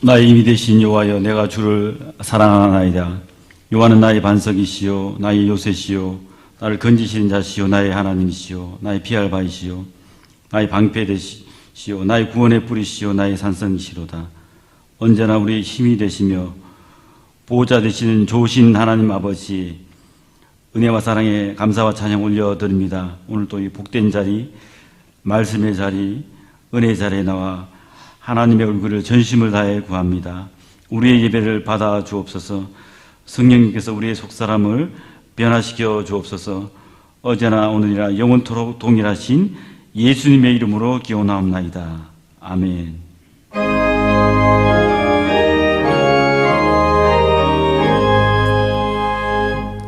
나의 힘이 되신 여호와여, 내가 주를 사랑하나이다. 여호와는 나의 반석이시요 나의 요새시요 나를 건지시는 자시요 나의 하나님이시요 나의 피할 바이시요 나의 방패 되시요 나의 구원의 뿌리시요 나의 산성이시로다. 언제나 우리의 힘이 되시며 보호자 되시는 좋으신 하나님 아버지, 은혜와 사랑에 감사와 찬양 올려드립니다. 오늘 또 이 복된 자리, 말씀의 자리, 은혜의 자리에 나와 하나님의 얼굴을 전심을 다해 구합니다. 우리의 예배를 받아 주옵소서. 성령님께서 우리의 속사람을 변화시켜 주옵소서. 어제나 오늘이나 영원토록 동일하신 예수님의 이름으로 기원하옵나이다. 아멘.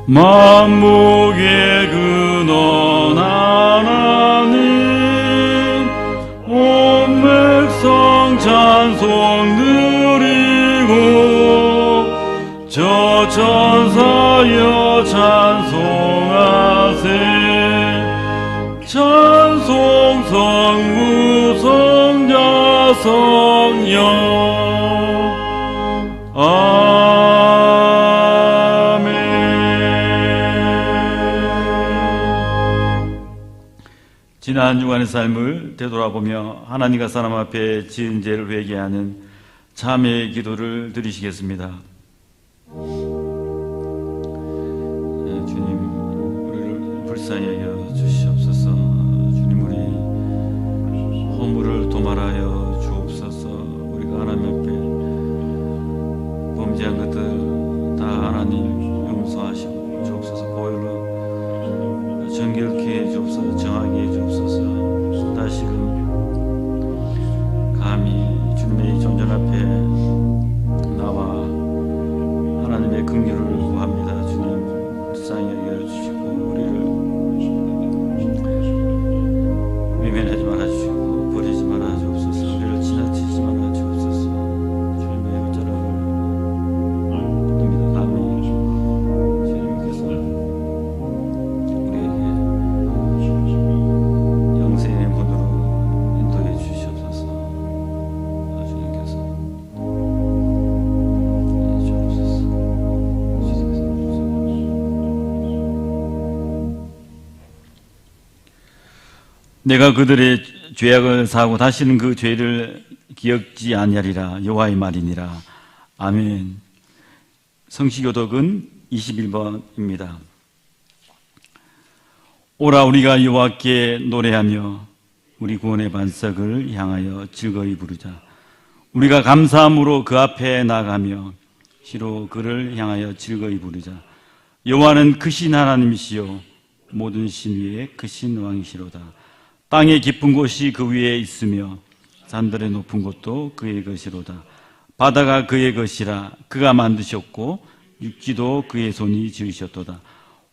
만복의 근원 하나님, 온 백성 찬송 드리고 저 천사여 찬송하세. 찬송 성부 성자 성령. 지난 한 주간의 삶을 되돌아보며 하나님과 사람 앞에 지은 죄를 회개하는 참회의 기도를 드리시겠습니다. 주님, 우리를 불쌍히 여겨 주시옵소서. 주님, 우리 허물을 도말하여 주옵소서. 우리가 하나님 앞에 범죄한 것들 다 하나님 용서하시고 주옵소서. 보혈로 정결케 해 주옵소서. 정하게 해 주옵소서. 다시금 감히 주님의 존전 앞에 나와 하나님의 긍휼을 구합니다. 주님, 불쌍히 여겨주시고 우리를 외면하지 말아 주시고 버리지 말아 주옵소서. 우리를 지나치지 말아 주옵소서. 주님의 의자를 믿습니다. 감히 주님께서 우리에게 영생의 문으로 인도해 주시옵소서. 주님께서 주옵소서. 내가 그들의 죄악을 사하고 다시는 그 죄를 기억지 아니하리라. 여호와의 말이니라. 아멘. 성시교독은 21번입니다. 오라, 우리가 여호와께 노래하며 우리 구원의 반석을 향하여 즐거이 부르자. 우리가 감사함으로 그 앞에 나가며 시로 그를 향하여 즐거이 부르자. 여호와는 크신 하나님이시요 모든 신 위에 크신 왕이시로다. 땅의 깊은 곳이 그 위에 있으며 산들의 높은 곳도 그의 것이로다. 바다가 그의 것이라. 그가 만드셨고 육지도 그의 손이 지으셨도다.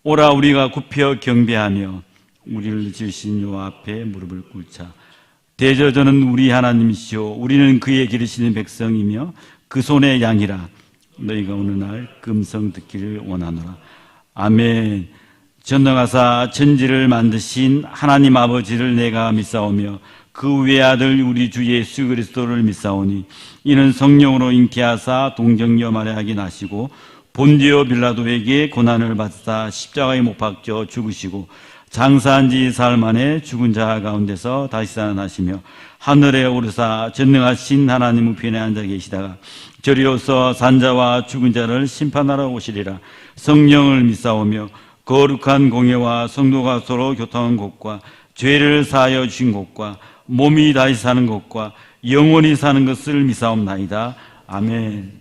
오라, 우리가 굽혀 경배하며 우리를 지으신 여호와 앞에 무릎을 꿇자. 대저전은 우리 하나님이시오 우리는 그의 기르시는 백성이며 그 손의 양이라. 너희가 오는 날 금성 듣기를 원하노라. 아멘. 전능하사 천지를 만드신 하나님 아버지를 내가 믿사오며 그 외아들 우리 주 예수 그리스도를 믿사오니 이는 성령으로 잉태하사 동정녀 마리아에게 나시고 본디오 빌라도에게 고난을 받사 십자가에 못 박혀 죽으시고 장사한 지 사흘 만에 죽은 자 가운데서 다시 살아나시며 하늘에 오르사 전능하신 하나님 우편에 앉아 계시다가 저리로서 산자와 죽은 자를 심판하러 오시리라. 성령을 믿사오며 거룩한 공예와 성도가 서로 교통한 곳과 죄를 사하여 주신 곳과 몸이 다시 사는 것과 영원히 사는 것을 믿사옵나이다. 아멘.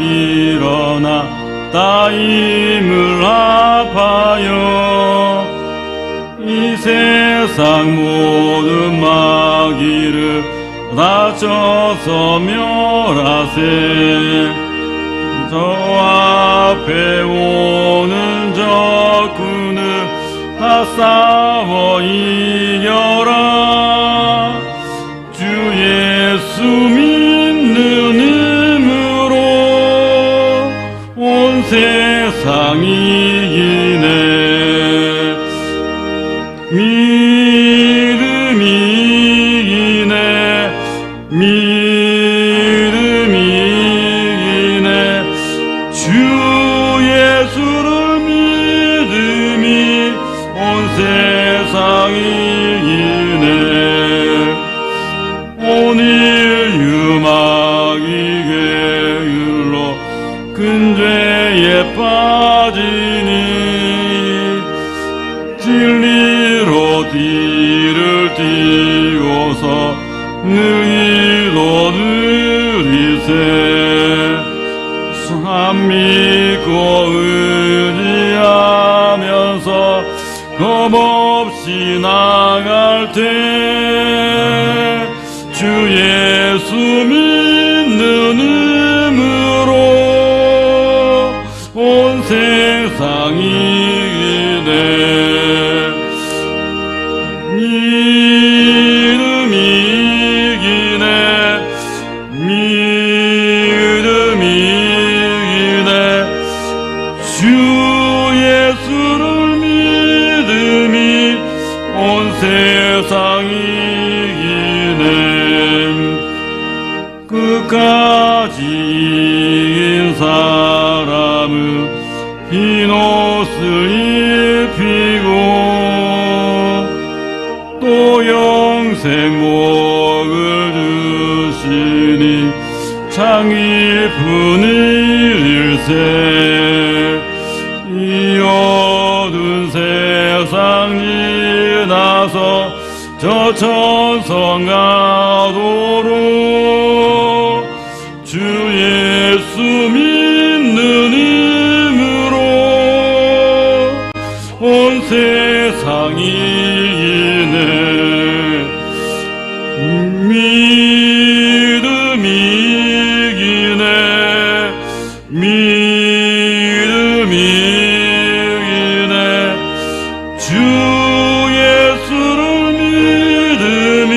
일어나 힘을 합하여 이 세상 모든 마귀를 낮춰서 멸하세. 저 앞에 오는 적군을 다 싸워 이겨라. 주 예수 믿는 힘으로 온 세상 이기네. 믿음이 이기네. 믿음이 이기네. 주 예수를 믿음이 온 세상 이기네. 오늘 유마귀의 율로 큰 죄에 빠지니 진리로 뒤를 띄워서 능히도 누리세. 참 믿고 의지하면서 겁없이 나갈 때 주 예수 믿는 힘으로 온 세상이 이기네. 믿음이 이기네. 믿음이 이기네. 주 예수를 믿음이 온 세상이 이기네. 끝까지 이긴 사람은 흰 옷을 입히고 또 영생 복을 주시니 참 기쁜 일일세. 이 어두운 세상 지나서 저 천성 가도록 주 예수 믿는 힘으로 온 세상이 이기네. 믿음이 이기네. 믿음이 이기네. 주 예수를 믿음이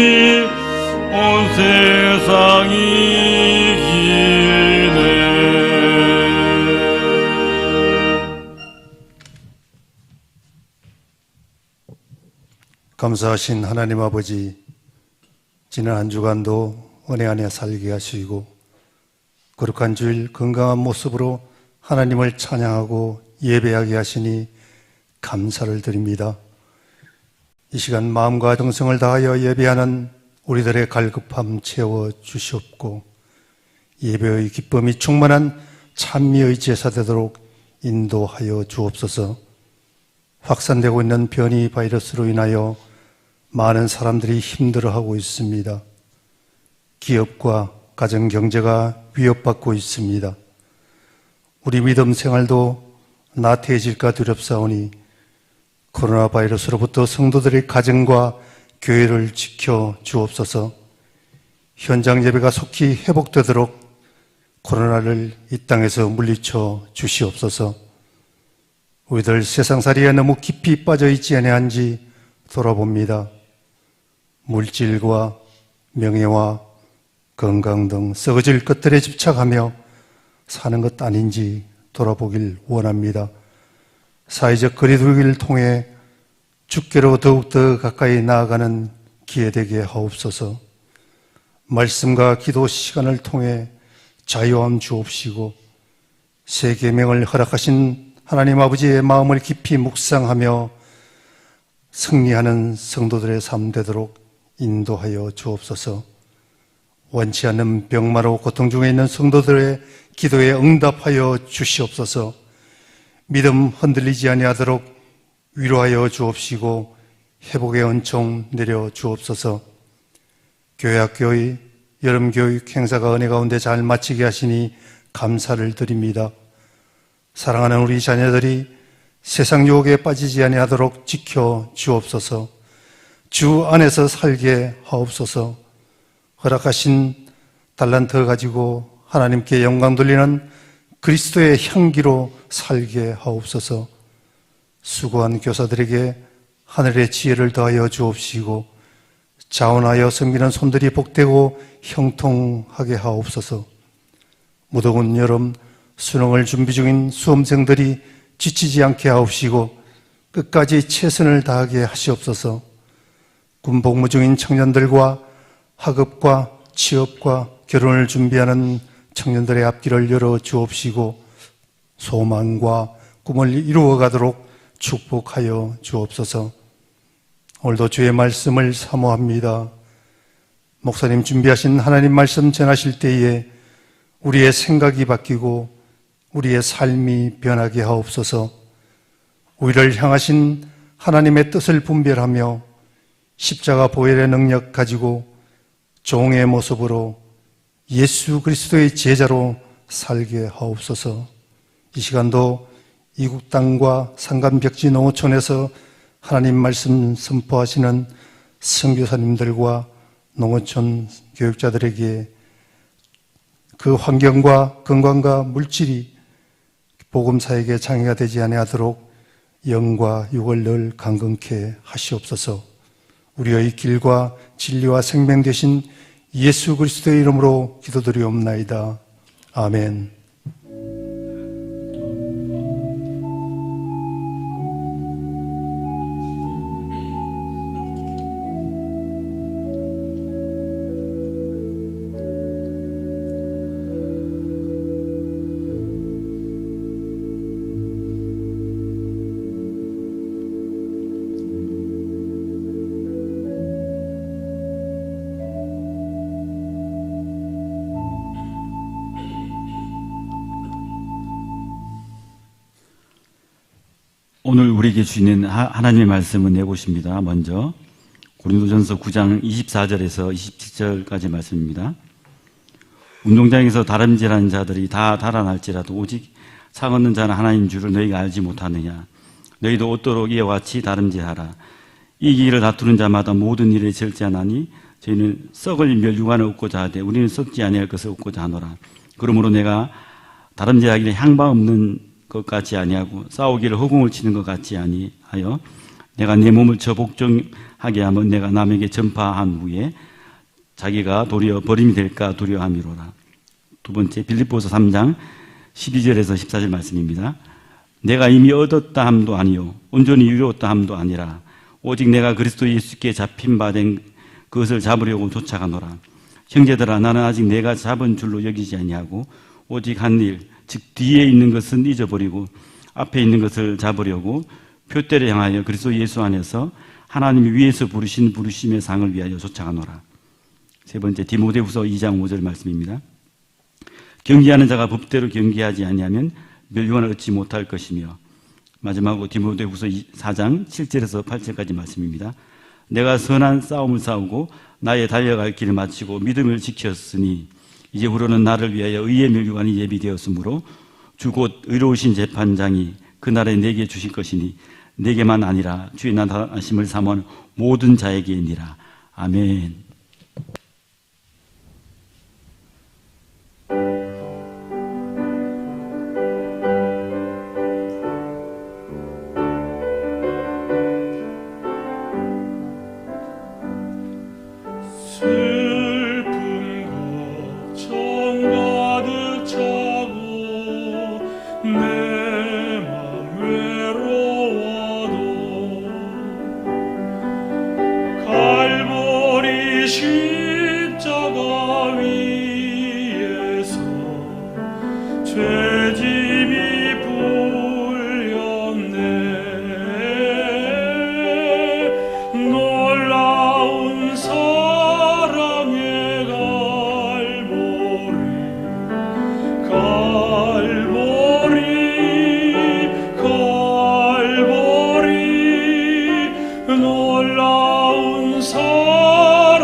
온 세상이 이기네. 감사하신 하나님 아버지, 지난 한 주간도 은혜 안에 살게 하시고 거룩한 주일 건강한 모습으로 하나님을 찬양하고 예배하게 하시니 감사를 드립니다. 이 시간 마음과 정성을 다하여 예배하는 우리들의 갈급함 채워 주시옵고 예배의 기쁨이 충만한 찬미의 제사 되도록 인도하여 주옵소서. 확산되고 있는 변이 바이러스로 인하여 많은 사람들이 힘들어하고 있습니다. 기업과 가정 경제가 위협받고 있습니다. 우리 믿음 생활도 나태해질까 두렵사오니 코로나 바이러스로부터 성도들의 가정과 교회를 지켜 주옵소서. 현장 예배가 속히 회복되도록 코로나를 이 땅에서 물리쳐 주시옵소서. 우리들 세상살이에 너무 깊이 빠져 있지 아니한지 돌아봅니다. 물질과 명예와 건강 등 썩어질 것들에 집착하며 사는 것 아닌지 돌아보길 원합니다. 사회적 거리두기를 통해 주께로 더욱더 가까이 나아가는 기회 되게 하옵소서. 말씀과 기도 시간을 통해 자유함 주옵시고 새 계명을 허락하신 하나님 아버지의 마음을 깊이 묵상하며 승리하는 성도들의 삶 되도록 인도하여 주옵소서. 원치 않는 병마로 고통 중에 있는 성도들의 기도에 응답하여 주시옵소서. 믿음 흔들리지 아니하도록 위로하여 주옵시고 회복의 은총 내려 주옵소서. 교회 학교의 여름교육 행사가 은혜 가운데 잘 마치게 하시니 감사를 드립니다. 사랑하는 우리 자녀들이 세상 유혹에 빠지지 아니하도록 지켜 주옵소서. 주 안에서 살게 하옵소서. 허락하신 달란트 가지고 하나님께 영광 돌리는 그리스도의 향기로 살게 하옵소서. 수고한 교사들에게 하늘의 지혜를 더하여 주옵시고 자원하여 섬기는 손들이 복되고 형통하게 하옵소서. 무더운 여름 수능을 준비 중인 수험생들이 지치지 않게 하옵시고 끝까지 최선을 다하게 하시옵소서. 군복무 중인 청년들과 학업과 취업과 결혼을 준비하는 청년들의 앞길을 열어 주옵시고 소망과 꿈을 이루어가도록 축복하여 주옵소서. 오늘도 주의 말씀을 사모합니다. 목사님 준비하신 하나님 말씀 전하실 때에 우리의 생각이 바뀌고 우리의 삶이 변하게 하옵소서. 우리를 향하신 하나님의 뜻을 분별하며 십자가 보혈의 능력 가지고 종의 모습으로 예수 그리스도의 제자로 살게 하옵소서. 이 시간도 이국 땅과 상간벽지 농어촌에서 하나님 말씀 선포하시는 선교사님들과 농어촌 교육자들에게 그 환경과 건강과 물질이 복음사에게 장애가 되지 아니하도록 영과 육을 늘 강건케 하시옵소서. 우리의 길과 진리와 생명 되신 예수 그리스도의 이름으로 기도드리옵나이다. 아멘. 오늘 우리에게 주시는 하나님의 말씀은 네 곳입니다. 먼저 고린도전서 9장 24절에서 27절까지 말씀입니다. 운동장에서 다름질하는 자들이 다 달아날지라도 오직 상 얻는 자는 하나님 줄을 너희가 알지 못하느냐. 너희도 옷도록 이와 같이 다름질하라. 이기기를 다투는 자마다 모든 일에 절제하나니 저희는 썩을 멸류관을 얻고자 하되 우리는 썩지 아니할 것을 얻고자 하노라. 그러므로 내가 다름질하기를 향방 없는 것 같지 아니하고 싸우기를 허공을 치는 것 같지 아니하여 내가 내 몸을 저 복종하게 하면 내가 남에게 전파한 후에 자기가 도리어 버림이 될까 두려워함이로라. 두 번째 빌립보서 3장 12절에서 14절 말씀입니다. 내가 이미 얻었다 함도 아니요 온전히 이루었다 함도 아니라 오직 내가 그리스도 예수께 잡힌 바 된 그것을 잡으려고 쫓아가노라. 형제들아 나는 아직 내가 잡은 줄로 여기지 아니하고 오직 한 일 즉 뒤에 있는 것은 잊어버리고 앞에 있는 것을 잡으려고 표대를 향하여 그리스도 예수 안에서 하나님이 위에서 부르신 부르심의 상을 위하여 쫓아가노라. 세 번째 디모데후서 2장 5절 말씀입니다. 경계하는 자가 법대로 경계하지 아니하면 멸류관을 얻지 못할 것이며 마지막으로 디모데후서 4장 7절에서 8절까지 말씀입니다. 내가 선한 싸움을 싸우고 나의 달려갈 길을 마치고 믿음을 지켰으니 이제후로는 나를 위하여 의의 멸류관이 예비되었으므로 주 곧 의로우신 재판장이 그날에 내게 주실 것이니 내게만 아니라 주의 나타나심을 사모하는 모든 자에게니라. 아멘. 놀라운 사랑의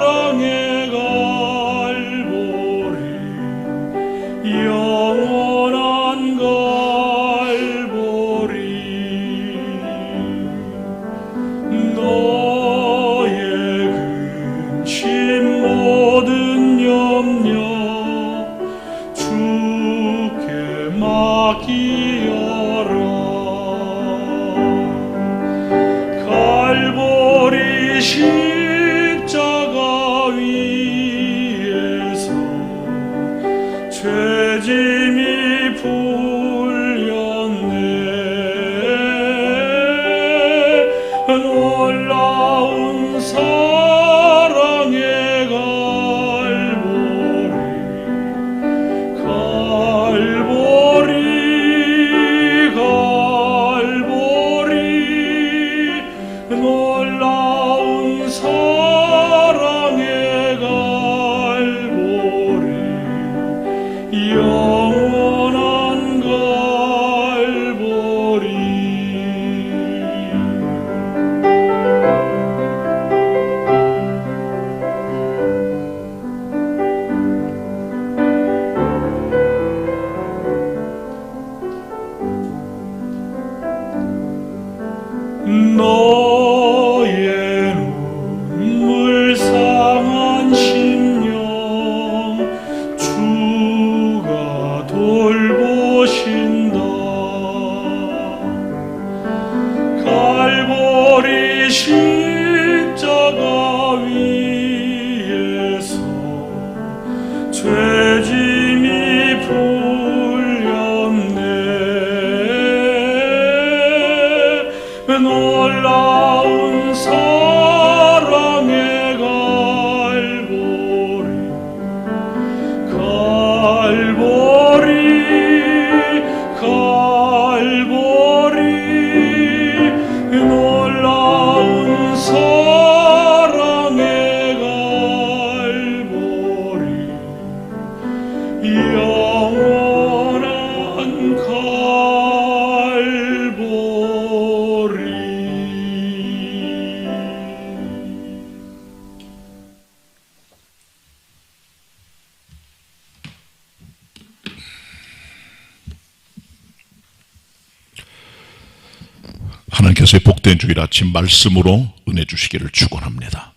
하나님께서의 복된 주일 아침 말씀으로 은혜 주시기를 축원합니다.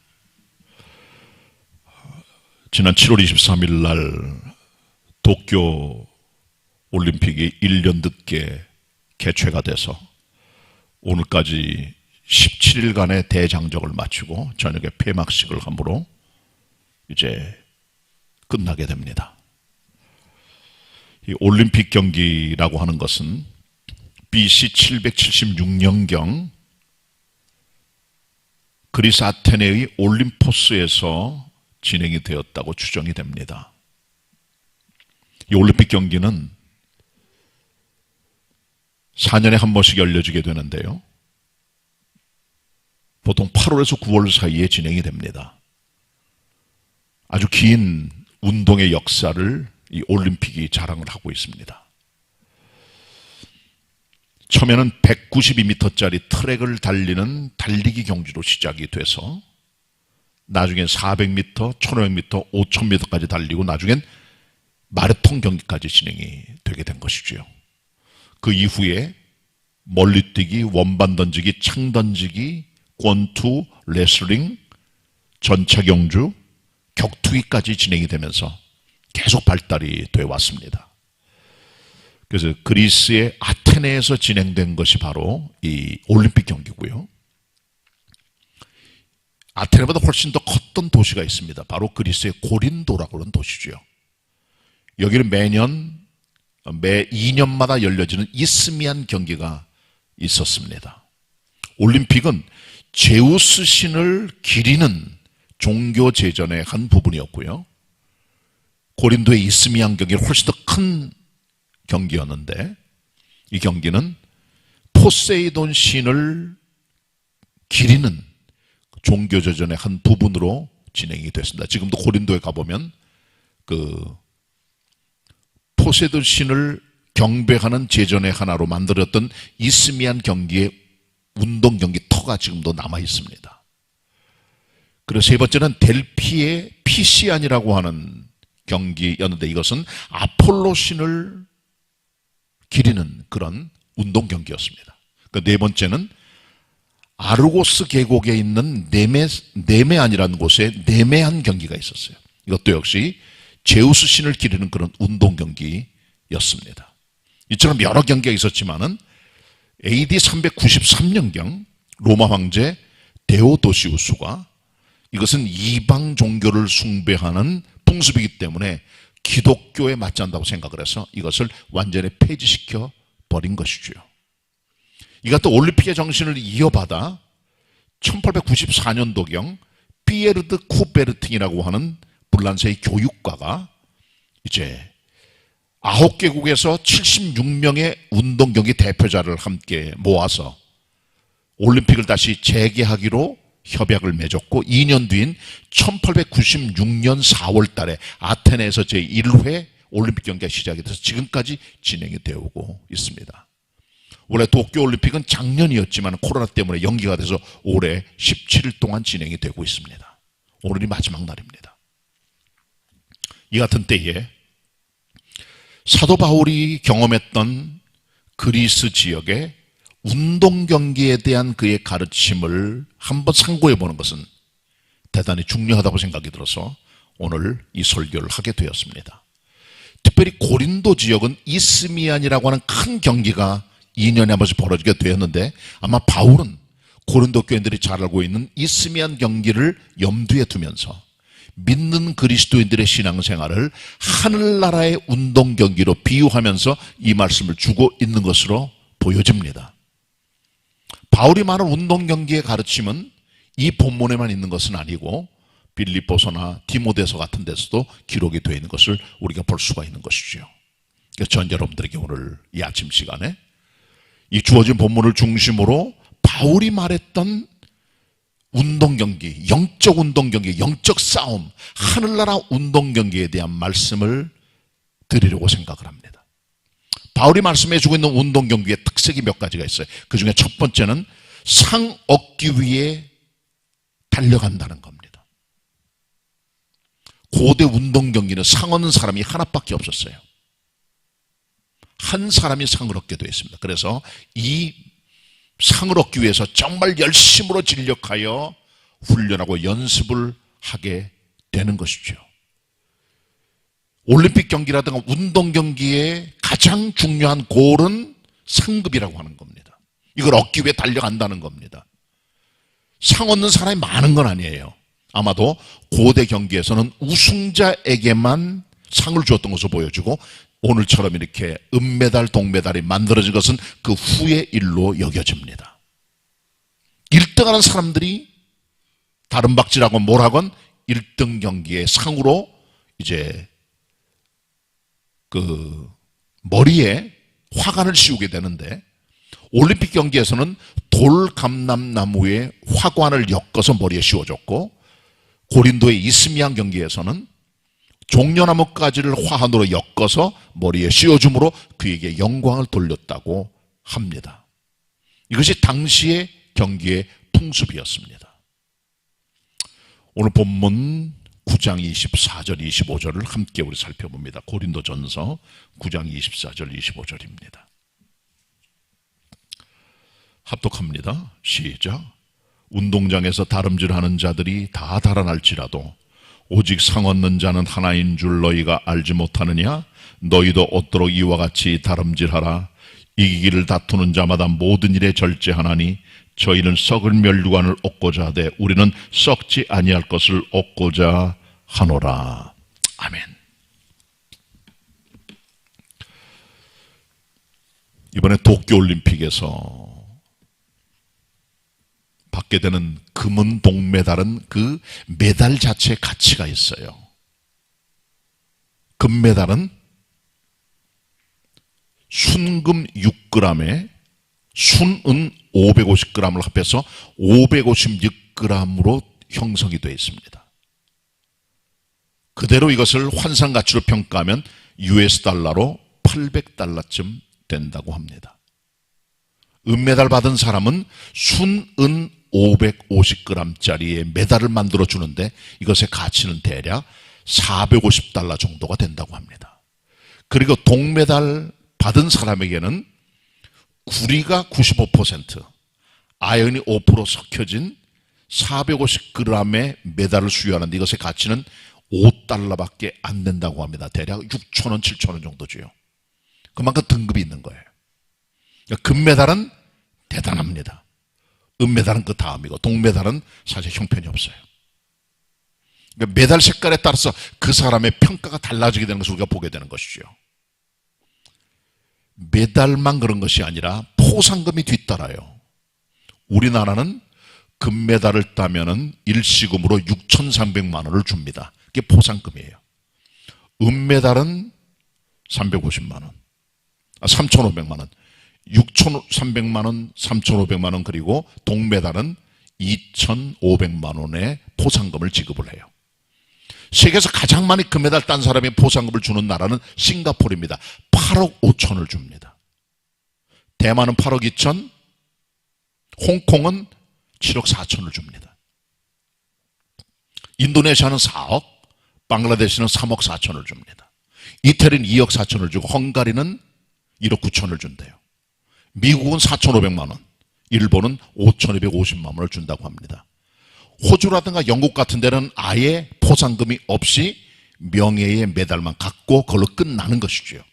지난 7월 23일 날 도쿄 올림픽이 1년 늦게 개최가 돼서 오늘까지 17일간의 대장정을 마치고 저녁에 폐막식을 함으로 이제 끝나게 됩니다. 이 올림픽 경기라고 하는 것은 BC 776년경 그리스 아테네의 올림포스에서 진행이 되었다고 추정이 됩니다. 이 올림픽 경기는 4년에 한 번씩 열려지게 되는데요. 보통 8월에서 9월 사이에 진행이 됩니다. 아주 긴 운동의 역사를 이 올림픽이 자랑을 하고 있습니다. 처음에는 192m짜리 트랙을 달리는 달리기 경주로 시작이 돼서 나중엔 400m, 1500m, 5000m까지 달리고 나중엔 마라톤 경기까지 진행이 되게 된 것이죠. 그 이후에 멀리뛰기, 원반 던지기, 창 던지기, 권투, 레슬링, 전차 경주, 격투기까지 진행이 되면서 계속 발달이 되어 왔습니다. 그래서 그리스의 아테네에서 진행된 것이 바로 이 올림픽 경기고요. 아테네보다 훨씬 더 컸던 도시가 있습니다. 바로 그리스의 고린도라고 하는 도시죠. 여기는 매년 매 2년마다 열려지는 이스미안 경기가 있었습니다. 올림픽은 제우스 신을 기리는 종교 제전의 한 부분이었고요. 고린도의 이스미안 경기는 훨씬 더 큰 경기였는데 이 경기는 포세이돈 신을 기리는 종교제전의 한 부분으로 진행이 됐습니다. 지금도 고린도에 가보면 그 포세이돈 신을 경배하는 제전의 하나로 만들었던 이스미안 경기의 운동 경기 터가 지금도 남아 있습니다. 그리고 세 번째는 델피의 피시안이라고 하는 경기였는데 이것은 아폴로 신을 기리는 그런 운동 경기였습니다. 그 네 번째는 아르고스 계곡에 있는 네메안이라는 곳에 네메안 경기가 있었어요. 이것도 역시 제우스 신을 기리는 그런 운동 경기였습니다. 이처럼 여러 경기가 있었지만은 AD 393년경 로마 황제 데오도시우스가 이것은 이방 종교를 숭배하는 풍습이기 때문에 기독교에 맞지 않는다고 생각을 해서 이것을 완전히 폐지시켜 버린 것이죠. 이것도 올림픽의 정신을 이어받아 1894년도경 피에르드 쿠베르팅이라고 하는 불란서의 교육가가 이제 9개국에서 76명의 운동경기 대표자를 함께 모아서 올림픽을 다시 재개하기로 협약을 맺었고 2년 뒤인 1896년 4월 달에 아테네에서 제1회 올림픽 경기가 시작이 돼서 지금까지 진행이 되어 오고 있습니다. 원래 도쿄올림픽은 작년이었지만 코로나 때문에 연기가 돼서 올해 17일 동안 진행이 되고 있습니다. 오늘이 마지막 날입니다. 이 같은 때에 사도 바울이 경험했던 그리스 지역의 운동 경기에 대한 그의 가르침을 한번 상고해 보는 것은 대단히 중요하다고 생각이 들어서 오늘 이 설교를 하게 되었습니다. 특별히 고린도 지역은 이스미안이라고 하는 큰 경기가 2년에 한 번씩 벌어지게 되었는데 아마 바울은 고린도 교인들이 잘 알고 있는 이스미안 경기를 염두에 두면서 믿는 그리스도인들의 신앙생활을 하늘나라의 운동 경기로 비유하면서 이 말씀을 주고 있는 것으로 보여집니다. 바울이 말한 운동 경기의 가르침은 이 본문에만 있는 것은 아니고 빌립보서나 디모데서 같은 데서도 기록이 되어 있는 것을 우리가 볼 수가 있는 것이죠. 전 여러분들에게 오늘 이 아침 시간에 이 주어진 본문을 중심으로 바울이 말했던 운동 경기, 영적 운동 경기, 영적 싸움, 하늘나라 운동 경기에 대한 말씀을 드리려고 생각을 합니다. 바울이 말씀해주고 있는 운동 경기의 특색이 몇 가지가 있어요. 그 중에 첫 번째는 상 얻기 위해 달려간다는 겁니다. 고대 운동 경기는 상 얻는 사람이 하나밖에 없었어요. 한 사람이 상을 얻게 되어 있습니다. 그래서 이 상을 얻기 위해서 정말 열심으로 진력하여 훈련하고 연습을 하게 되는 것이죠. 올림픽 경기라든가 운동 경기의 가장 중요한 골은 상급이라고 하는 겁니다. 이걸 얻기 위해 달려간다는 겁니다. 상 얻는 사람이 많은 건 아니에요. 아마도 고대 경기에서는 우승자에게만 상을 주었던 것으로 보여지고, 오늘처럼 이렇게 은메달, 동메달이 만들어진 것은 그 후의 일로 여겨집니다. 1등하는 사람들이 다른 박질하건 뭐라건 1등 경기의 상으로 이제 그 머리에 화관을 씌우게 되는데, 올림픽 경기에서는 돌감람나무에 화관을 엮어서 머리에 씌워줬고, 고린도의 이스미안 경기에서는 종려나무 가지를 화환으로 엮어서 머리에 씌워줌으로 그에게 영광을 돌렸다고 합니다. 이것이 당시의 경기의 풍습이었습니다. 오늘 본문 9장 24절 25절을 함께 우리 살펴봅니다. 고린도전서 9장 24절 25절입니다. 합독합니다. 시작. 운동장에서 다름질하는 자들이 다 달아날지라도 오직 상 얻는 자는 하나인 줄 너희가 알지 못하느냐? 너희도 얻도록 이와 같이 다름질하라. 이기기를 다투는 자마다 모든 일에 절제하나니 저희는 썩을 멸류관을 얻고자 하되 우리는 썩지 아니할 것을 얻고자 하노라. 아멘. 이번에 도쿄올림픽에서 받게 되는 금은 동메달은 그 메달 자체의 가치가 있어요. 금메달은 순금 6g에 순은 550g을 합해서 556g으로 형성이 되어 있습니다. 그대로 이것을 환산 가치로 평가하면 US 달러로 800달러쯤 된다고 합니다. 은메달 받은 사람은 순은 550g짜리의 메달을 만들어 주는데 이것의 가치는 대략 450달러 정도가 된다고 합니다. 그리고 동메달 받은 사람에게는 구리가 95%, 아연이 5% 섞여진 450g의 메달을 수여하는데 이것의 가치는 5달러밖에 안 된다고 합니다. 대략 6,000원, 7,000원 정도죠. 그만큼 등급이 있는 거예요. 금메달은 대단합니다. 은메달은 그 다음이고 동메달은 사실 형편이 없어요. 그러니까 메달 색깔에 따라서 그 사람의 평가가 달라지게 되는 것을 우리가 보게 되는 것이죠. 메달만 그런 것이 아니라 포상금이 뒤따라요. 우리나라는 금메달을 따면은 일시금으로 6,300만 원을 줍니다. 그게 포상금이에요. 은메달은 350만 원, 3,500만 원. 6,300만 원, 3,500만 원, 그리고 동메달은 2,500만 원의 포상금을 지급을 해요. 세계에서 가장 많이 금메달 딴 사람이 포상금을 주는 나라는 싱가포르입니다. 8억 5천을 줍니다. 대만은 8억 2천, 홍콩은 7억 4천을 줍니다. 인도네시아는 4억, 방글라데시는 3억 4천을 줍니다. 이태리는 2억 4천을 주고 헝가리는 1억 9천을 준대요. 미국은 4,500만 원, 일본은 5,250만 원을 준다고 합니다. 호주라든가 영국 같은 데는 아예 포상금이 없이 명예의 메달만 갖고 그걸로 끝나는 것이죠.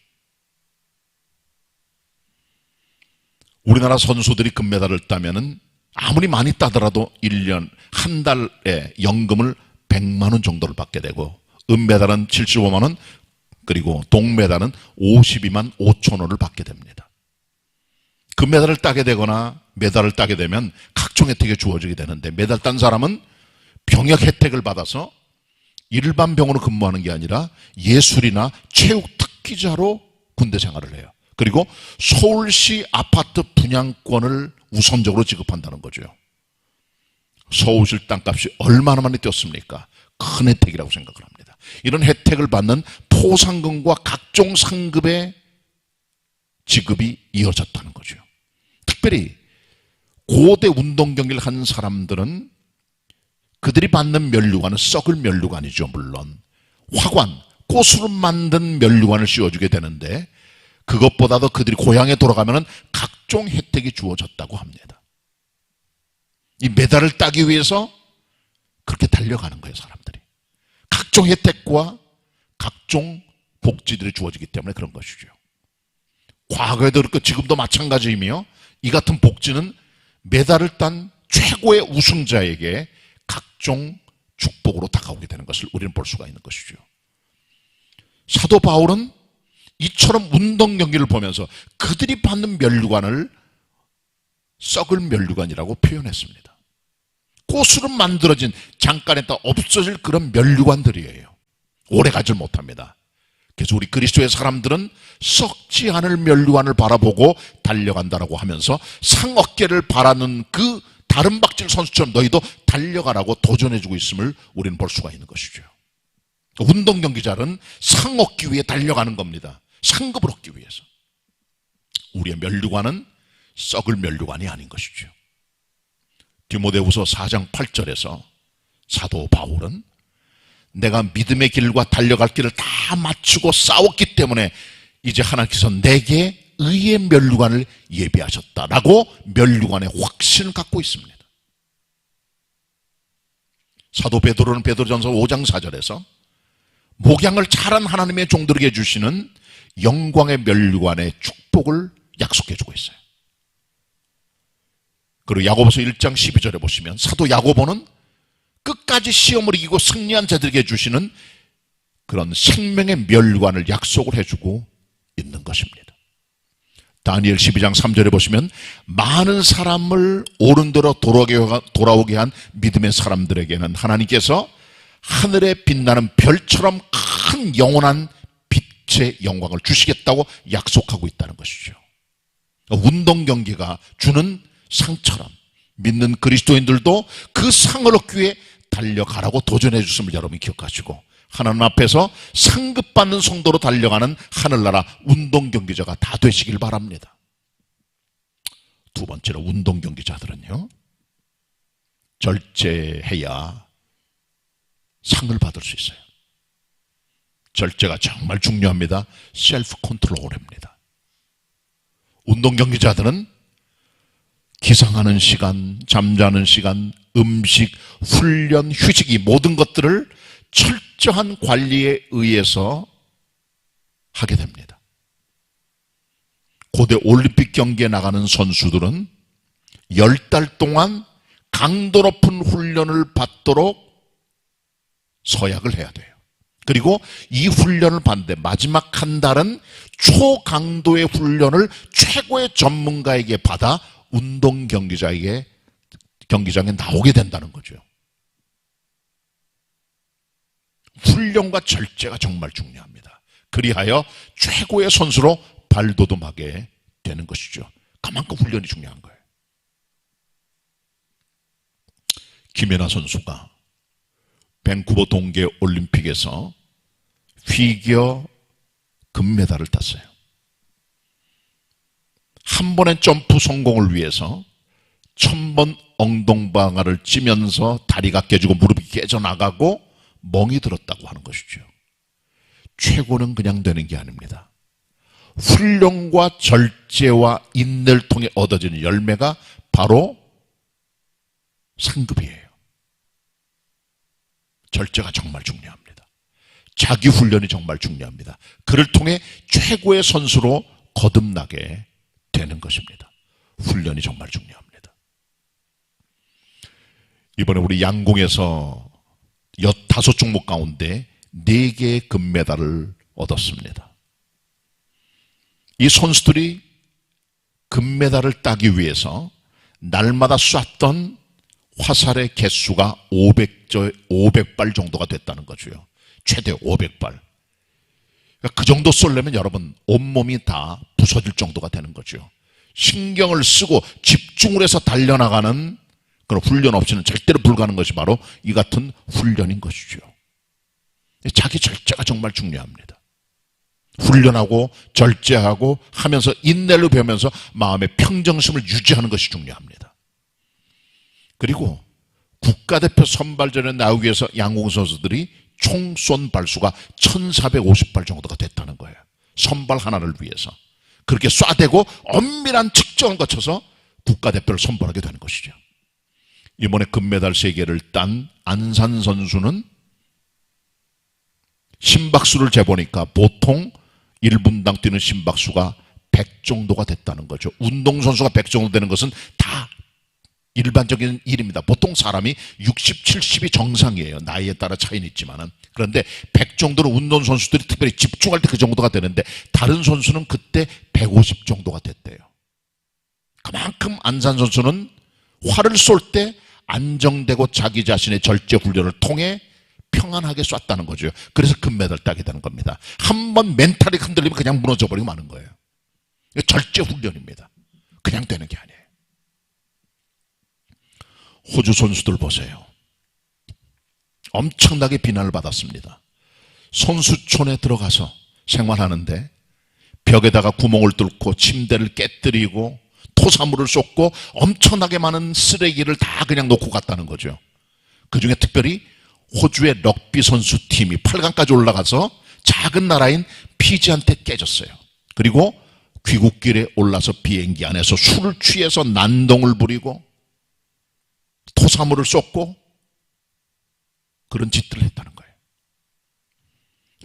우리나라 선수들이 금메달을 따면은 아무리 많이 따더라도 1년, 한 달에 연금을 100만 원 정도를 받게 되고, 은메달은 75만 원, 그리고 동메달은 52만 5천 원을 받게 됩니다. 금메달을 따게 되거나 메달을 따게 되면 각종 혜택이 주어지게 되는데, 메달 딴 사람은 병역 혜택을 받아서 일반 병원으로 근무하는 게 아니라 예술이나 체육 특기자로 군대 생활을 해요. 그리고 서울시 아파트 분양권을 우선적으로 지급한다는 거죠. 서울시 땅값이 얼마나 많이 뛰었습니까? 큰 혜택이라고 생각을 합니다. 이런 혜택을 받는 포상금과 각종 상급의 지급이 이어졌다는 거죠. 특별히 고대 운동 경기를 한 사람들은 그들이 받는 면류관은 썩을 면류관이죠. 물론 화관, 꽃으로 만든 면류관을 씌워주게 되는데, 그것보다도 그들이 고향에 돌아가면 각종 혜택이 주어졌다고 합니다. 이 메달을 따기 위해서 그렇게 달려가는 거예요, 사람들이. 각종 혜택과 각종 복지들이 주어지기 때문에 그런 것이죠. 과거에도 그렇고 지금도 마찬가지이며, 이 같은 복지는 메달을 딴 최고의 우승자에게 각종 축복으로 다가오게 되는 것을 우리는 볼 수가 있는 것이죠. 사도 바울은 이처럼 운동 경기를 보면서 그들이 받는 면류관을 썩을 면류관이라고 표현했습니다. 꽃으로 만들어진 잠깐 있다 없어질 그런 면류관들이에요. 오래 가질 못합니다. 그래서 우리 그리스도의 사람들은 썩지 않을 면류관을 바라보고 달려간다라고 하면서 상어깨를 바라는 그 다른 박질 선수처럼 너희도 달려가라고 도전해주고 있음을 우리는 볼 수가 있는 것이죠. 운동 경기자는 상 얻기 위해 달려가는 겁니다. 상급을 얻기 위해서. 우리의 면류관은 썩을 면류관이 아닌 것이죠. 디모데후서 4장 8절에서 사도 바울은 내가 믿음의 길과 달려갈 길을 다 마치고 싸웠기 때문에 이제 하나님께서 내게 의의 면류관을 예비하셨다라고 면류관의 확신을 갖고 있습니다. 사도 베드로는 베드로전서 5장 4절에서 목양을 잘한 하나님의 종들에게 주시는 영광의 면류관의 축복을 약속해주고 있어요. 그리고 야고보서 1장 12절에 보시면 사도 야고보는 끝까지 시험을 이기고 승리한 자들에게 주시는 그런 생명의 면류관을 약속을 해주고 있는 것입니다. 다니엘 12장 3절에 보시면 많은 사람을 옳은대로 돌아오게 한 믿음의 사람들에게는 하나님께서 하늘에 빛나는 별처럼 큰 영원한 빛의 영광을 주시겠다고 약속하고 있다는 것이죠. 운동 경기가 주는 상처럼 믿는 그리스도인들도 그 상을 얻기 위해 달려가라고 도전해 주심을 여러분이 기억하시고, 하나님 앞에서 상급받는 성도로 달려가는 하늘나라 운동 경기자가 다 되시길 바랍니다. 두 번째로, 운동 경기자들은요, 절제해야 상을 받을 수 있어요. 절제가 정말 중요합니다. 셀프 컨트롤입니다. 운동 경기자들은 기상하는 시간, 잠자는 시간, 음식, 훈련, 휴식, 이 모든 것들을 철저한 관리에 의해서 하게 됩니다. 고대 올림픽 경기에 나가는 선수들은 10달 동안 강도 높은 훈련을 받도록 서약을 해야 돼요. 그리고 이 훈련을 받는데 마지막 한 달은 초강도의 훈련을 최고의 전문가에게 받아 운동 경기장에 나오게 된다는 거죠. 훈련과 절제가 정말 중요합니다. 그리하여 최고의 선수로 발돋움하게 되는 것이죠. 그만큼 훈련이 중요한 거예요. 김연아 선수가 밴쿠버 동계 올림픽에서 피겨 금메달을 땄어요. 한 번의 점프 성공을 위해서 1000번 엉덩방아를 찌면서 다리가 깨지고 무릎이 깨져나가고 멍이 들었다고 하는 것이죠. 최고는 그냥 되는 게 아닙니다. 훈련과 절제와 인내를 통해 얻어지는 열매가 바로 상급이에요. 절제가 정말 중요합니다. 자기 훈련이 정말 중요합니다. 그를 통해 최고의 선수로 거듭나게 되는 것입니다. 훈련이 정말 중요합니다. 이번에 우리 양궁에서 15종목 가운데 4개의 금메달을 얻었습니다. 이 선수들이 금메달을 따기 위해서 날마다 쐈던 화살의 개수가 500발 정도가 됐다는 거죠. 최대 500발. 그러니까 그 정도 쏠려면 여러분 온몸이 다 부서질 정도가 되는 거죠. 신경을 쓰고 집중을 해서 달려나가는 그런 훈련 없이는 절대로 불가능한 것이 바로 이 같은 훈련인 것이죠. 자기 절제가 정말 중요합니다. 훈련하고 절제하고 하면서 인내를 배우면서 마음의 평정심을 유지하는 것이 중요합니다. 그리고 국가대표 선발전에 나오기 위해서 양궁 선수들이 총 쏜 발수가 1450발 정도가 됐다는 거예요. 선발 하나를 위해서. 그렇게 쏴대고 엄밀한 측정을 거쳐서 국가대표를 선발하게 되는 것이죠. 이번에 금메달 3개를 딴 안산 선수는 심박수를 재보니까 보통 1분당 뛰는 심박수가 100 정도가 됐다는 거죠. 운동선수가 100 정도 되는 것은 다 일반적인 일입니다. 보통 사람이 60, 70이 정상이에요. 나이에 따라 차이는 있지만은. 그런데 100 정도는 운동선수들이 특별히 집중할 때 그 정도가 되는데 다른 선수는 그때 150 정도가 됐대요. 그만큼 안산 선수는 활을 쏠 때 안정되고 자기 자신의 절제 훈련을 통해 평안하게 쐈다는 거죠. 그래서 금메달 따게 되는 겁니다. 한번 멘탈이 흔들리면 그냥 무너져 버리고 마는 거예요. 절제 훈련입니다. 그냥 되는 게 아니에요. 호주 선수들 보세요. 엄청나게 비난을 받았습니다. 선수촌에 들어가서 생활하는데 벽에다가 구멍을 뚫고 침대를 깨뜨리고 토사물을 쏟고 엄청나게 많은 쓰레기를 다 그냥 놓고 갔다는 거죠. 그중에 특별히 호주의 럭비 선수팀이 8강까지 올라가서 작은 나라인 피지한테 깨졌어요. 그리고 귀국길에 올라서 비행기 안에서 술을 취해서 난동을 부리고 토사물을 쏟고 그런 짓들을 했다는 거예요.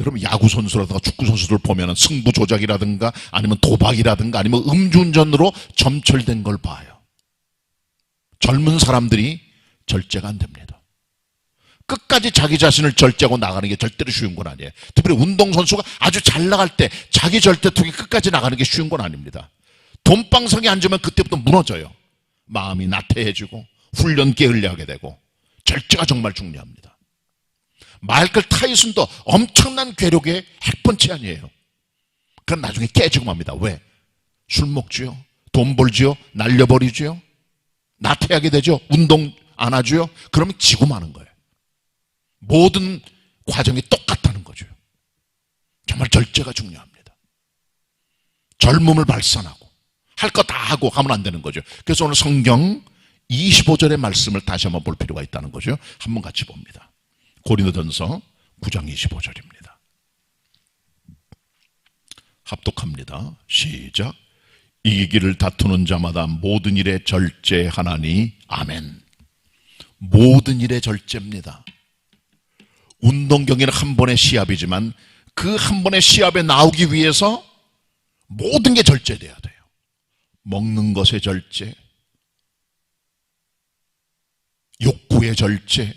여러분 야구 선수라든가 축구 선수들 보면은 승부 조작이라든가 아니면 도박이라든가 아니면 음주운전으로 점철된 걸 봐요. 젊은 사람들이 절제가 안 됩니다. 끝까지 자기 자신을 절제하고 나가는 게 절대로 쉬운 건 아니에요. 특별히 운동선수가 아주 잘 나갈 때 자기 절제통이 끝까지 나가는 게 쉬운 건 아닙니다. 돈방석에 앉으면 그때부터 무너져요. 마음이 나태해지고 훈련 게을리하게 되고 절제가 정말 중요합니다. 마이클 타이슨도 엄청난 괴력의 핵펀치 아니에요. 그건 나중에 깨지고 맙니다. 왜? 술 먹지요? 돈 벌지요? 날려버리지요? 나태하게 되죠? 운동 안 하지요? 그러면 지고 마는 거예요. 모든 과정이 똑같다는 거죠. 정말 절제가 중요합니다. 젊음을 발산하고 할 거 다 하고 하면 안 되는 거죠. 그래서 오늘 성경 25절의 말씀을 다시 한번 볼 필요가 있다는 거죠. 한번 같이 봅니다. 고린도전서 9장 25절입니다. 합독합니다. 시작. 이기기를 다투는 자마다 모든 일에 절제하나니 아멘. 모든 일에 절제입니다. 운동 경기는 한 번의 시합이지만 그 한 번의 시합에 나오기 위해서 모든 게 절제돼야 돼요. 먹는 것의 절제, 욕구의 절제,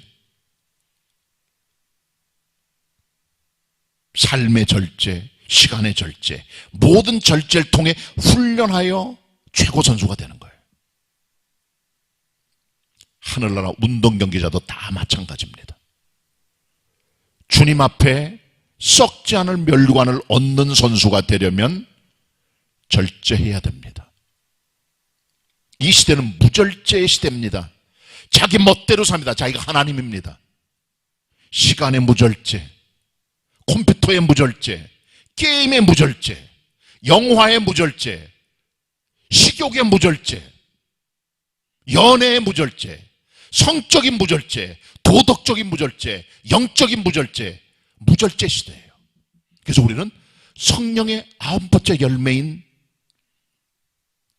삶의 절제, 시간의 절제, 모든 절제를 통해 훈련하여 최고 선수가 되는 거예요. 하늘나라 운동 경기자도 다 마찬가지입니다. 주님 앞에 썩지 않을 멸관을 얻는 선수가 되려면 절제해야 됩니다. 이 시대는 무절제의 시대입니다. 자기 멋대로 삽니다. 자기가 하나님입니다. 시간의 무절제, 컴퓨터의 무절제, 게임의 무절제, 영화의 무절제, 식욕의 무절제, 연애의 무절제, 성적인 무절제, 도덕적인 무절제, 영적인 무절제, 무절제 시대예요. 그래서 우리는 성령의 9번째 열매인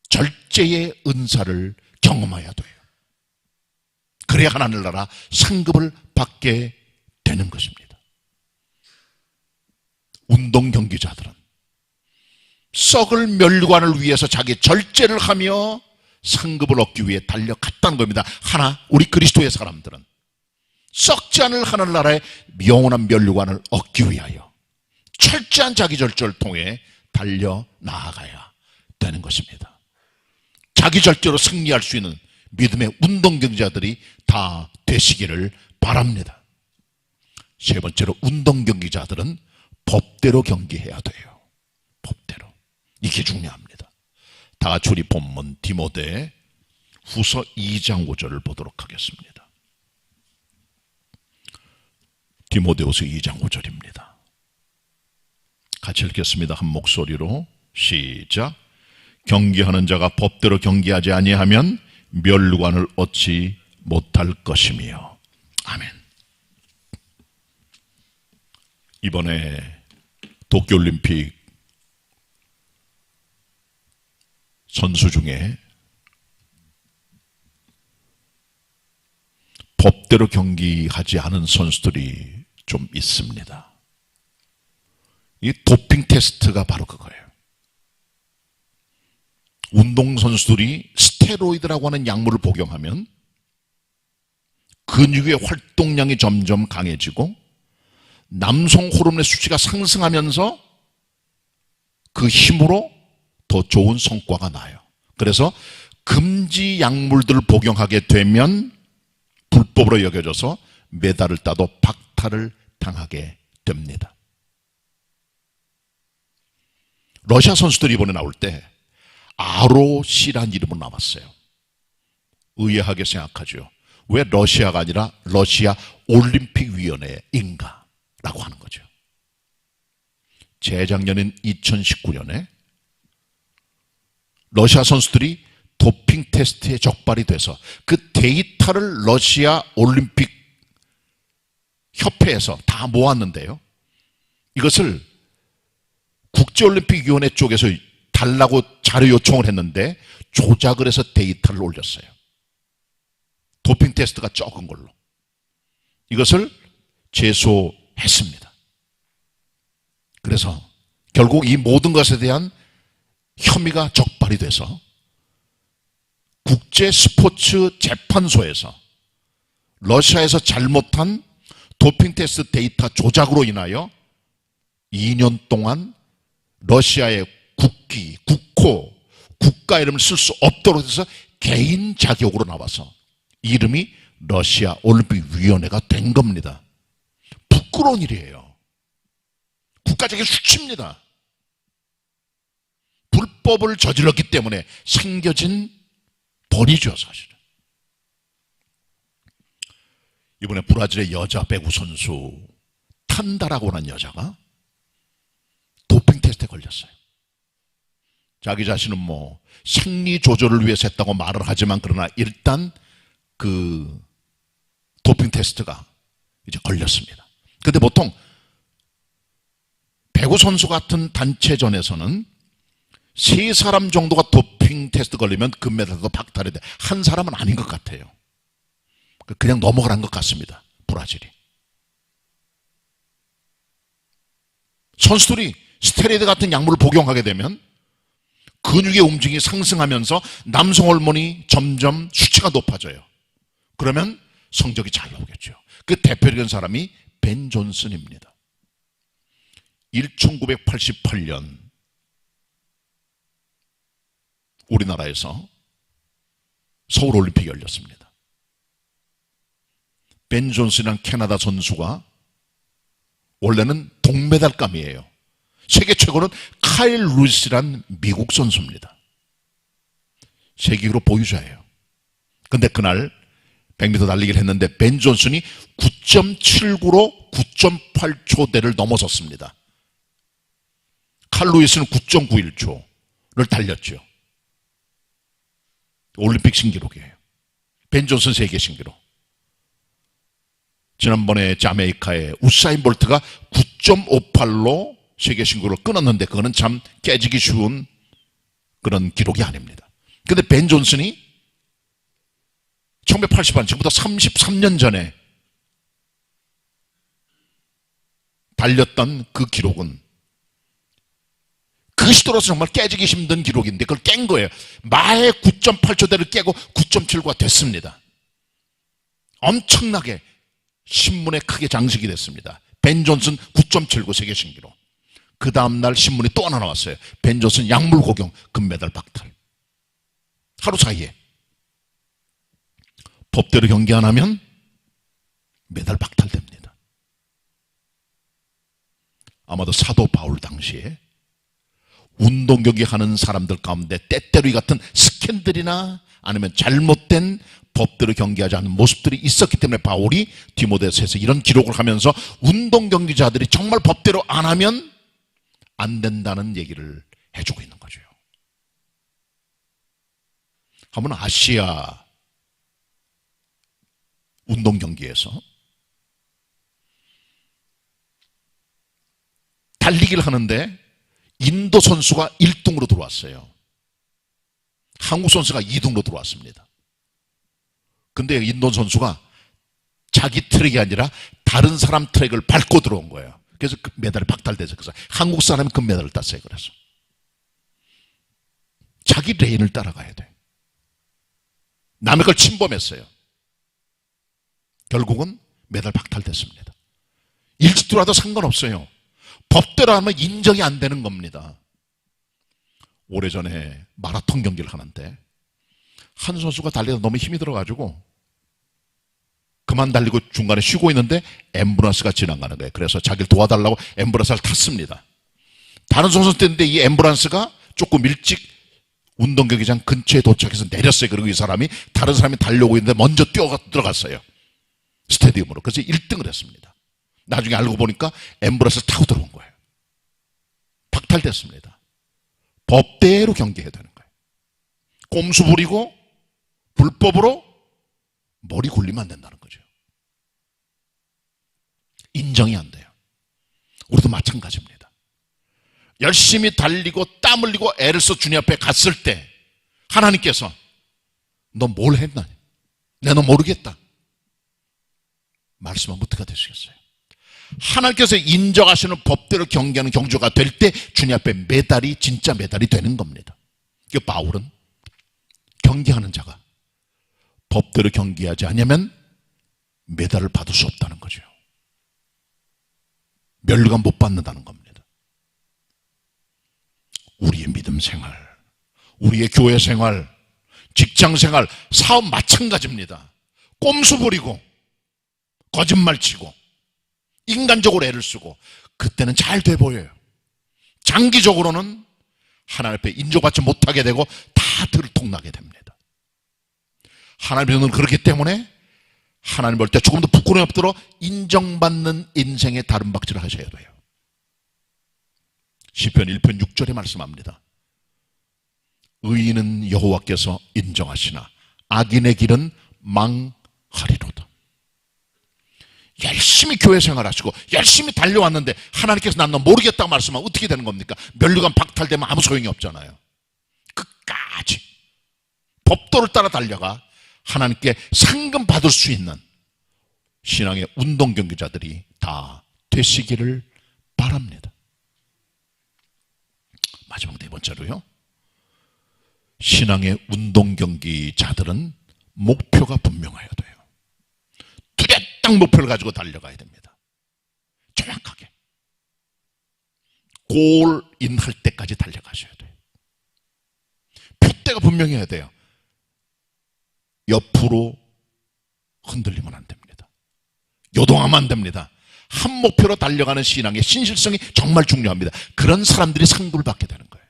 절제의 은사를 경험해야 돼요. 그래야 하나님나라 상급을 받게 되는 것입니다. 운동 경기자들은 썩을 멸관을 위해서 자기 절제를 하며 상급을 얻기 위해 달려갔다는 겁니다. 하나 우리 그리스도의 사람들은 썩지 않을 하늘나라의 영원한 멸관을 얻기 위하여 철저한 자기 절제를 통해 달려나아가야 되는 것입니다. 자기 절제로 승리할 수 있는 믿음의 운동 경기자들이 다 되시기를 바랍니다. 세 번째로 운동 경기자들은 법대로 경기해야 돼요. 법대로. 이게 중요합니다. 다 같이 우리 본문 디모데 후서 2장 5절을 보도록 하겠습니다. 디모데후서 2장 5절입니다. 같이 읽겠습니다. 한 목소리로 시작. 경기하는 자가 법대로 경기하지 아니하면 멸관을 얻지 못할 것이며. 아멘. 이번에 도쿄올림픽 선수 중에 법대로 경기하지 않은 선수들이 좀 있습니다. 이 도핑 테스트가 바로 그거예요. 운동선수들이 스테로이드라고 하는 약물을 복용하면 근육의 활동량이 점점 강해지고 남성 호르몬의 수치가 상승하면서 그 힘으로 더 좋은 성과가 나요. 그래서 금지 약물들을 복용하게 되면 불법으로 여겨져서 메달을 따도 박탈을 당하게 됩니다. 러시아 선수들이 이번에 나올 때 ROC라는 이름으로 나왔어요. 의아하게 생각하죠. 왜 러시아가 아니라 러시아 올림픽위원회인가 라고 하는 거죠. 재작년인 2019년에 러시아 선수들이 도핑 테스트에 적발이 돼서 그 데이터를 러시아 올림픽 협회에서 다 모았는데요. 이것을 국제올림픽위원회 쪽에서 달라고 자료 요청을 했는데 조작을 해서 데이터를 올렸어요. 도핑 테스트가 적은 걸로. 이것을 제소했습니다. 그래서 결국 이 모든 것에 대한 혐의가 적발이 돼서 국제 스포츠 재판소에서 러시아에서 잘못한 도핑 테스트 데이터 조작으로 인하여 2년 동안 러시아의 국기, 국호, 국가 이름을 쓸 수 없도록 해서 개인 자격으로 나와서 이름이 러시아 올림픽위원회가 된 겁니다. 부끄러운 일이에요. 국가적인 수치입니다. 불법을 저질렀기 때문에 생겨진 벌이죠, 사실은. 이번에 브라질의 여자 배구 선수 탄다라고 하는 여자가 도핑 테스트에 걸렸어요. 자기 자신은 뭐 생리 조절을 위해서 했다고 말을 하지만 그러나 일단 그 도핑 테스트가 이제 걸렸습니다. 근데 보통 배구 선수 같은 단체전에서는 3사람 정도가 도핑 테스트 걸리면 금메달도 박탈이 돼. 한 사람은 아닌 것 같아요. 그냥 넘어가란 것 같습니다. 브라질이. 선수들이 스테로이드 같은 약물을 복용하게 되면 근육의 움직임이 상승하면서 남성 호르몬이 점점 수치가 높아져요. 그러면 성적이 잘 나오겠죠. 그 대표적인 사람이 벤 존슨입니다. 1988년 우리나라에서 서울올림픽이 열렸습니다. 벤 존슨이란 캐나다 선수가 원래는 동메달감이에요. 세계 최고는 카일 루이스란 미국 선수입니다. 세계로 보유자예요. 근데 그날 100m 달리기를 했는데 벤 존슨이 9.79로 9.8초대를 넘어섰습니다. 칼 루이스는 9.91초를 달렸죠. 올림픽 신기록이에요. 벤 존슨 세계 신기록. 지난번에 자메이카의 우사인 볼트가 9.58로 세계 신기록을 끊었는데 그거는 참 깨지기 쉬운 그런 기록이 아닙니다. 근데 벤 존슨이 1980년 지금부터 33년 전에 달렸던 그 기록은 그 시도로서 정말 깨지기 힘든 기록인데 그걸 깬 거예요. 마의 9.8초대를 깨고 9.79가 됐습니다. 엄청나게 신문에 크게 장식이 됐습니다. 벤 존슨 9.79 세계 신기록. 그 다음날 신문이 또 하나 나왔어요. 벤 존슨 약물 복용 금메달 박탈. 하루 사이에. 법대로 경기 안 하면 메달 박탈됩니다. 아마도 사도 바울 당시에 운동 경기 하는 사람들 가운데 때때로 이 같은 스캔들이나 아니면 잘못된 법대로 경기하지 않는 모습들이 있었기 때문에 바울이 디모데서에서 이런 기록을 하면서 운동 경기자들이 정말 법대로 안 하면 안 된다는 얘기를 해주고 있는 거죠. 한번 아시아 운동 경기에서 달리기를 하는데 인도 선수가 1등으로 들어왔어요. 한국 선수가 2등으로 들어왔습니다. 근데 인도 선수가 자기 트랙이 아니라 다른 사람 트랙을 밟고 들어온 거예요. 그래서 그 메달이 박탈돼서 그래서 한국 사람이 금메달을 땄어요. 그래서 자기 레인을 따라가야 돼. 남의 걸 침범했어요. 결국은 메달 박탈됐습니다. 일찍 들어와도 상관없어요. 법대로 하면 인정이 안 되는 겁니다. 오래전에 마라톤 경기를 하는데 한 선수가 달리다 너무 힘이 들어가지고 그만 달리고 중간에 쉬고 있는데 앰뷸런스가 지나가는 거예요. 그래서 자기를 도와달라고 앰뷸런스를 탔습니다. 다른 선수 때인데 이 앰뷸런스가 조금 일찍 운동경기장 근처에 도착해서 내렸어요. 그리고 이 사람이 다른 사람이 달려오고 있는데 먼저 뛰어 들어갔어요. 스테디움으로. 그래서 1등을 했습니다. 나중에 알고 보니까 앰뷸런스를 타고 들어온 거예요. 박탈됐습니다. 법대로 경기해야 되는 거예요. 꼼수 부리고 불법으로 머리 굴리면 안 된다는 거죠. 인정이 안 돼요. 우리도 마찬가지입니다. 열심히 달리고 땀 흘리고 애를 써 주님 앞에 갔을 때 하나님께서 너 뭘 했나? 내가 너 모르겠다. 말씀하면 어떻게 되시겠어요? 하나님께서 인정하시는 법대로 경기하는 경주가 될 때 주님 앞에 메달이 진짜 메달이 되는 겁니다. 그 바울은 경기하는 자가 법대로 경기하지 않으면 메달을 받을 수 없다는 거죠. 면류관 못 받는다는 겁니다. 우리의 믿음 생활, 우리의 교회 생활, 직장 생활, 사업 마찬가지입니다. 꼼수 부리고 거짓말 치고 인간적으로 애를 쓰고 그때는 잘 돼 보여요. 장기적으로는 하나님 앞에 인정받지 못하게 되고 다 들통나게 됩니다. 하나님의 눈은 그렇기 때문에 하나님 볼 때 조금 더 부끄러움이 없도록 인정받는 인생의 다름박질을 하셔야 돼요. 시편 1편 6절에 말씀합니다. 의인은 여호와께서 인정하시나 악인의 길은 망하리로다. 열심히 교회 생활하시고 열심히 달려왔는데 하나님께서 난 너 모르겠다고 말씀하면 어떻게 되는 겁니까? 면류관 박탈되면 아무 소용이 없잖아요. 끝까지 법도를 따라 달려가 하나님께 상금 받을 수 있는 신앙의 운동 경기자들이 다 되시기를 바랍니다. 마지막 네 번째로요. 신앙의 운동 경기자들은 목표가 분명해야 돼요. 뚜렷한 목표를 가지고 달려가야 됩니다. 정확하게. 골인 할 때까지 달려가셔야 돼요. 표대가 분명해야 돼요. 옆으로 흔들리면 안 됩니다. 요동하면 안 됩니다. 한 목표로 달려가는 신앙의 신실성이 정말 중요합니다. 그런 사람들이 상급을 받게 되는 거예요.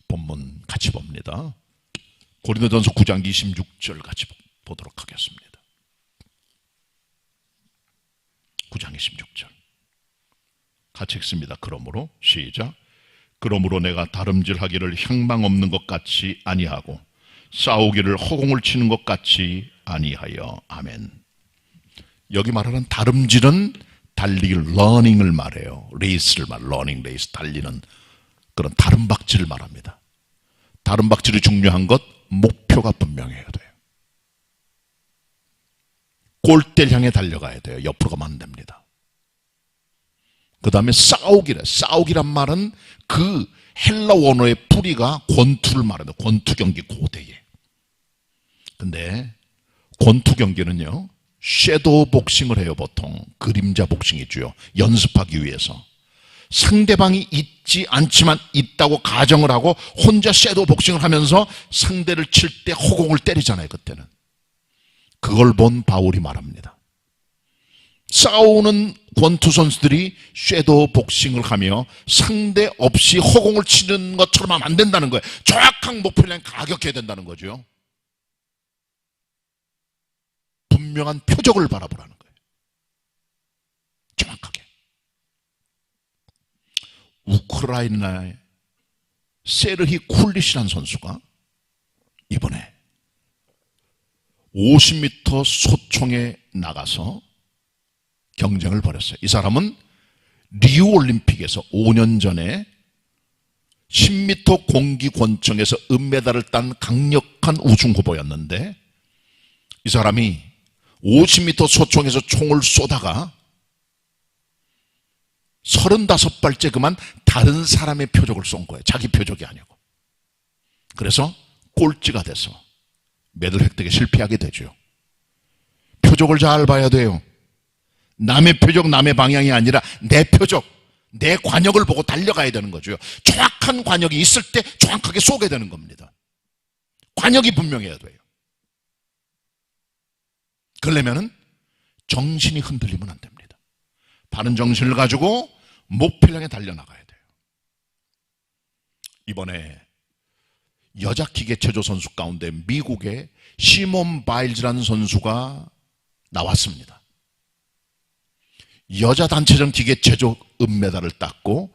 본문 같이 봅니다. 고린도전서 9장 26절 같이 보도록 하겠습니다. 9장 26절 같이 읽습니다. 그러므로 시작. 그러므로 내가 다름질하기를 향방 없는 것 같이 아니하고 싸우기를 허공을 치는 것 같이 아니하여. 아멘. 여기 말하는 다름질은 달리기를 러닝을 말해요. 레이스를 말, 러닝 레이스, 달리는 그런 다름박질을 말합니다. 다름박질이 중요한 것, 목표가 분명해야 돼요. 골대를 향해 달려가야 돼요. 옆으로 가면 안 됩니다. 그 다음에 싸우기란 말은 그 헬라 원어의 뿌리가 권투를 말합니다. 권투 경기 고대에. 근데 권투 경기는요, 섀도우 복싱을 해요. 보통 그림자 복싱이죠. 연습하기 위해서. 상대방이 있지 않지만 있다고 가정을 하고 혼자 섀도우 복싱을 하면서 상대를 칠 때 허공을 때리잖아요. 그때는. 그걸 본 바울이 말합니다. 싸우는 권투 선수들이 섀도우 복싱을 하며 상대 없이 허공을 치는 것처럼 하면 안 된다는 거예요. 정확한 목표를 향해 가격해야 된다는 거죠. 분명한 표적을 바라보라는 거예요. 정확하게. 우크라이나의 세르히 쿨리시라는 선수가 이번에 50m 소총에 나가서 경쟁을 벌였어요. 이 사람은 리우 올림픽에서 5년 전에 10m 공기 권총에서 은메달을 딴 강력한 우승 후보였는데 이 사람이 50m 소총에서 총을 쏘다가 35발째 그만 다른 사람의 표적을 쏜 거예요. 자기 표적이 아니고. 그래서 꼴찌가 돼서 메달 획득에 실패하게 되죠. 표적을 잘 봐야 돼요. 남의 표적, 남의 방향이 아니라 내 표적, 내 관역을 보고 달려가야 되는 거죠. 정확한 관역이 있을 때 정확하게 쏘게 되는 겁니다. 관역이 분명해야 돼요. 그러려면 정신이 흔들리면 안 됩니다. 바른 정신을 가지고 목표를 향해 달려나가야 돼요. 이번에 여자 기계체조 선수 가운데 미국의 시몬 바일즈라는 선수가 나왔습니다. 여자 단체전 기계체조 은메달을 땄고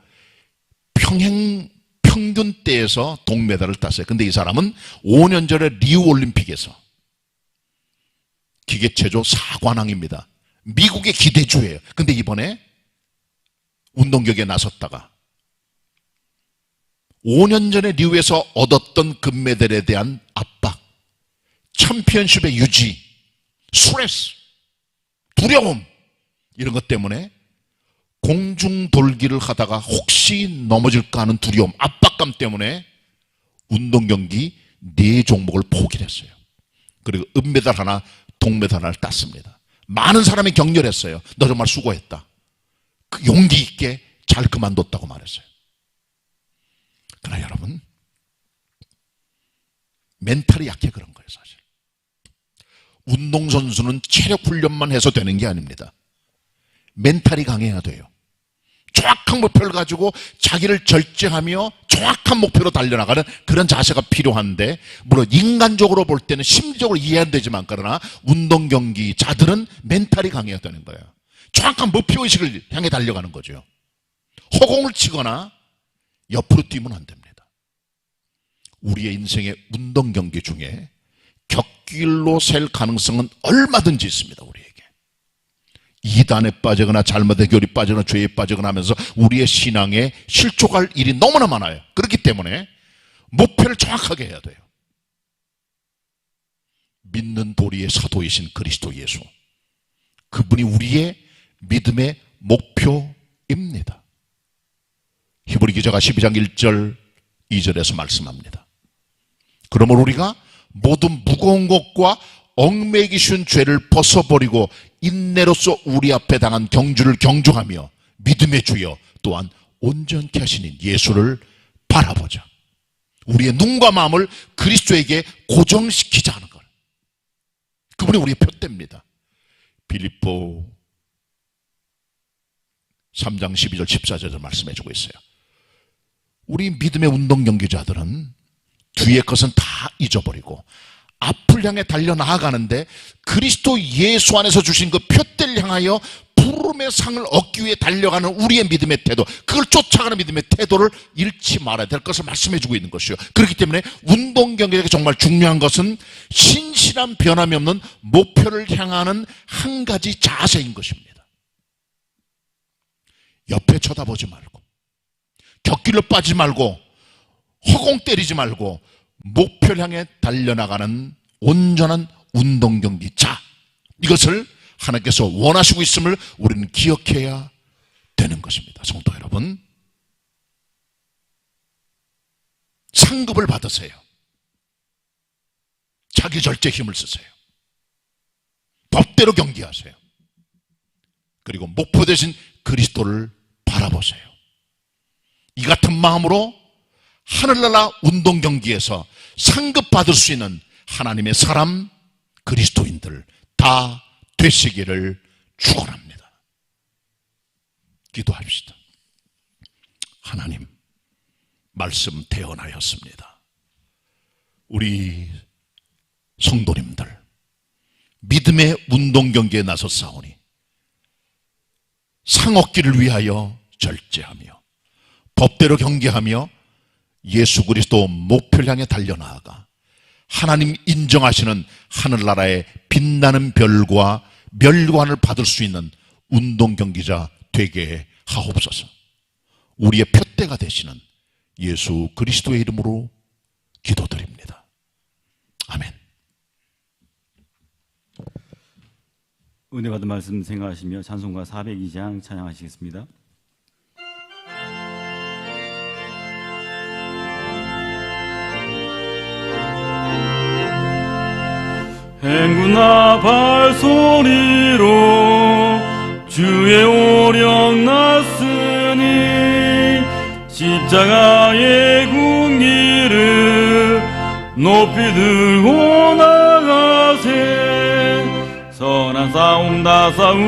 평균대에서 동메달을 땄어요. 근데 이 사람은 5년 전에 리우 올림픽에서 기계체조 4관왕입니다. 미국의 기대주예요. 근데 이번에 운동경기에 나섰다가 5년 전에 리우에서 얻었던 금메달에 대한 압박, 챔피언십의 유지, 스트레스, 두려움 이런 것 때문에 공중돌기를 하다가 혹시 넘어질까 하는 두려움, 압박감 때문에 운동경기 4종목을 포기를 했어요. 그리고 은메달 하나, 동메달 하나를 땄습니다. 많은 사람이 격려했어요. 너 정말 수고했다. 그 용기 있게 잘 그만뒀다고 말했어요. 그러나 여러분, 멘탈이 약해 그런 거예요, 사실. 운동선수는 체력 훈련만 해서 되는 게 아닙니다. 멘탈이 강해야 돼요. 정확한 목표를 가지고 자기를 절제하며 정확한 목표로 달려나가는 그런 자세가 필요한데, 물론 인간적으로 볼 때는 심리적으로 이해 안 되지만, 그러나 운동경기자들은 멘탈이 강해야 되는 거예요. 정확한 목표의식을 향해 달려가는 거죠. 허공을 치거나 옆으로 뛰면 안 됩니다. 우리의 인생의 운동경기 중에 격길로 셀 가능성은 얼마든지 있습니다. 우리에게. 이단에 빠지거나 잘못된 교리 빠지거나 죄에 빠지거나 하면서 우리의 신앙에 실족할 일이 너무나 많아요. 그렇기 때문에 목표를 정확하게 해야 돼요. 믿는 도리의 사도이신 그리스도 예수, 그분이 우리의 믿음의 목표입니다. 히브리 기자가 12장 1절 2절에서 말씀합니다. 그러므로 우리가 모든 무거운 것과 얽매이기 쉬운 죄를 벗어버리고 인내로서 우리 앞에 당한 경주를 경주하며 믿음의 주여 또한 온전케 하시는 예수를 바라보자. 우리의 눈과 마음을 그리스도에게 고정시키자 하는 것. 그분이 우리의 표대입니다. 빌립보 3장 12절 14절을 말씀해 주고 있어요. 우리 믿음의 운동 경기자들은 뒤의 것은 다 잊어버리고 앞을 향해 달려나가는데 그리스도 예수 안에서 주신 그 표대를 향하여 부름의 상을 얻기 위해 달려가는 우리의 믿음의 태도, 그걸 쫓아가는 믿음의 태도를 잃지 말아야 될 것을 말씀해 주고 있는 것이요. 그렇기 때문에 운동 경기에서 정말 중요한 것은 신실한 변함이 없는 목표를 향하는 한 가지 자세인 것입니다. 옆에 쳐다보지 말고, 격길로 빠지지 말고, 허공 때리지 말고 목표를 향해 달려나가는 온전한 운동경기자, 이것을 하나님께서 원하시고 있음을 우리는 기억해야 되는 것입니다. 성도 여러분, 상급을 받으세요. 자기 절제 힘을 쓰세요. 법대로 경기하세요. 그리고 목표 대신 그리스도를 바라보세요. 이 같은 마음으로 하늘나라 운동경기에서 상급받을 수 있는 하나님의 사람, 그리스도인들 다 되시기를 축원합니다. 기도합시다. 하나님, 말씀 태어나였습니다. 우리 성도님들 믿음의 운동경기에 나서 싸우니 상 얻기를 위하여 절제하며 법대로 경계하며 예수 그리스도 목표를 향해 달려나아가 하나님 인정하시는 하늘나라의 빛나는 별과 멸관을 받을 수 있는 운동경기자 되게 하옵소서. 우리의 표대가 되시는 예수 그리스도의 이름으로 기도드립니다. 아멘. 은혜 받은 말씀 생각하시며 찬송가 402장 찬양하시겠습니다. 행군나 발소리로 주의 오력 났으니 십자가의 군기를 높이 들고 나가세. 선한 싸움 다 싸우고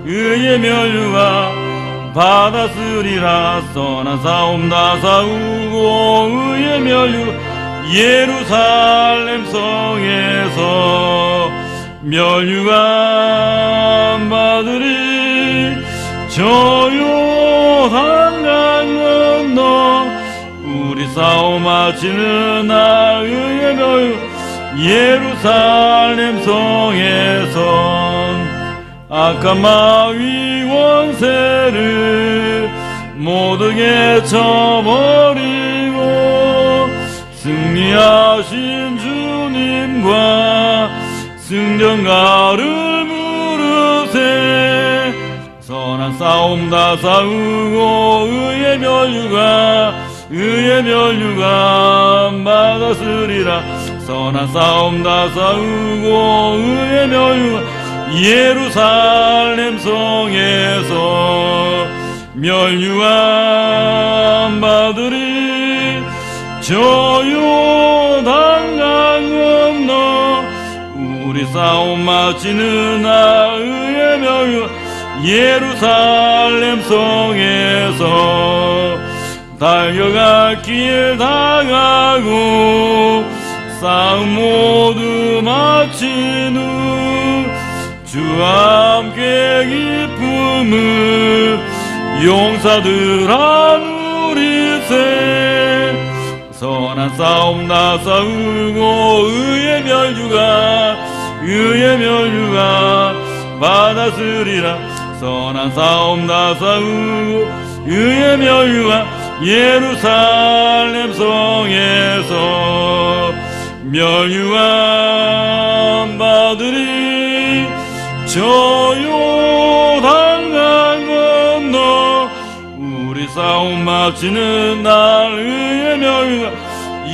의의 면류가 받았으리라. 선한 싸움 다 싸우고 의의 면류가 예루살렘 성에서 면류관 받으리. 저 요단 강 건너 우리 싸움 마치는 날 의의 면류 예루살렘 성에선 악한 마귀 원세를 모두 깨쳐버리고 승리하신 주님과 승전가를 부르세. 선한 싸움 다 싸우고 의의 면류가 받았으리라. 선한 싸움 다 싸우고 의의 면류가 예루살렘 성에서 면류관 받으리. 저 요단 강 건너 우리 싸움 마치는 날 의의 면류가 예루살렘 성에서 달려갈 길 다 가고 싸움 모두 마친 후 주와 함께 기쁨을 용사들아 누리세. 선한 싸움 다 싸우고 의의 면류가 받았으리라. 선한 싸움 다 싸우고 의의 면류가 예루살렘 성에서 면류관 받으리. 저 요단 강 건너 우리 싸움 마치는 날 의의 면류가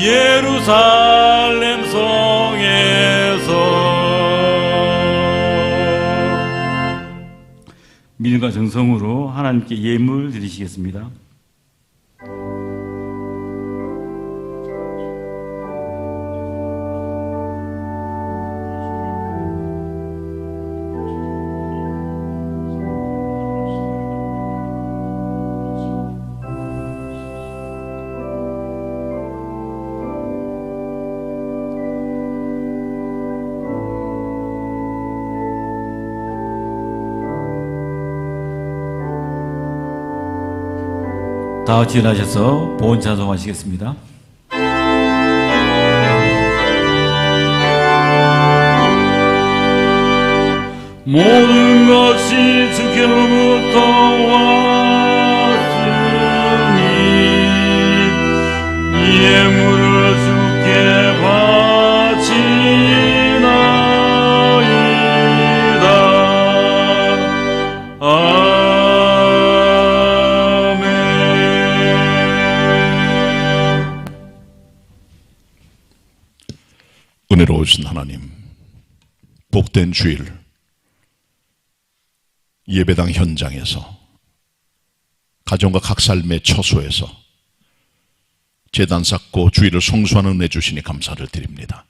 예루살렘 성에서. 믿음과 정성으로 하나님께 예물 드리시겠습니다. 다 같이 일어나셔서 보온 찬송하시겠습니다. 모든 것이 주께로부터 왔으니 이 예물을 주께 바치나이다. 은혜로우신 하나님, 복된 주일 예배당 현장에서 가정과 각 삶의 처소에서 제단 쌓고 주일을 성수하는 은혜 주시니 감사를 드립니다.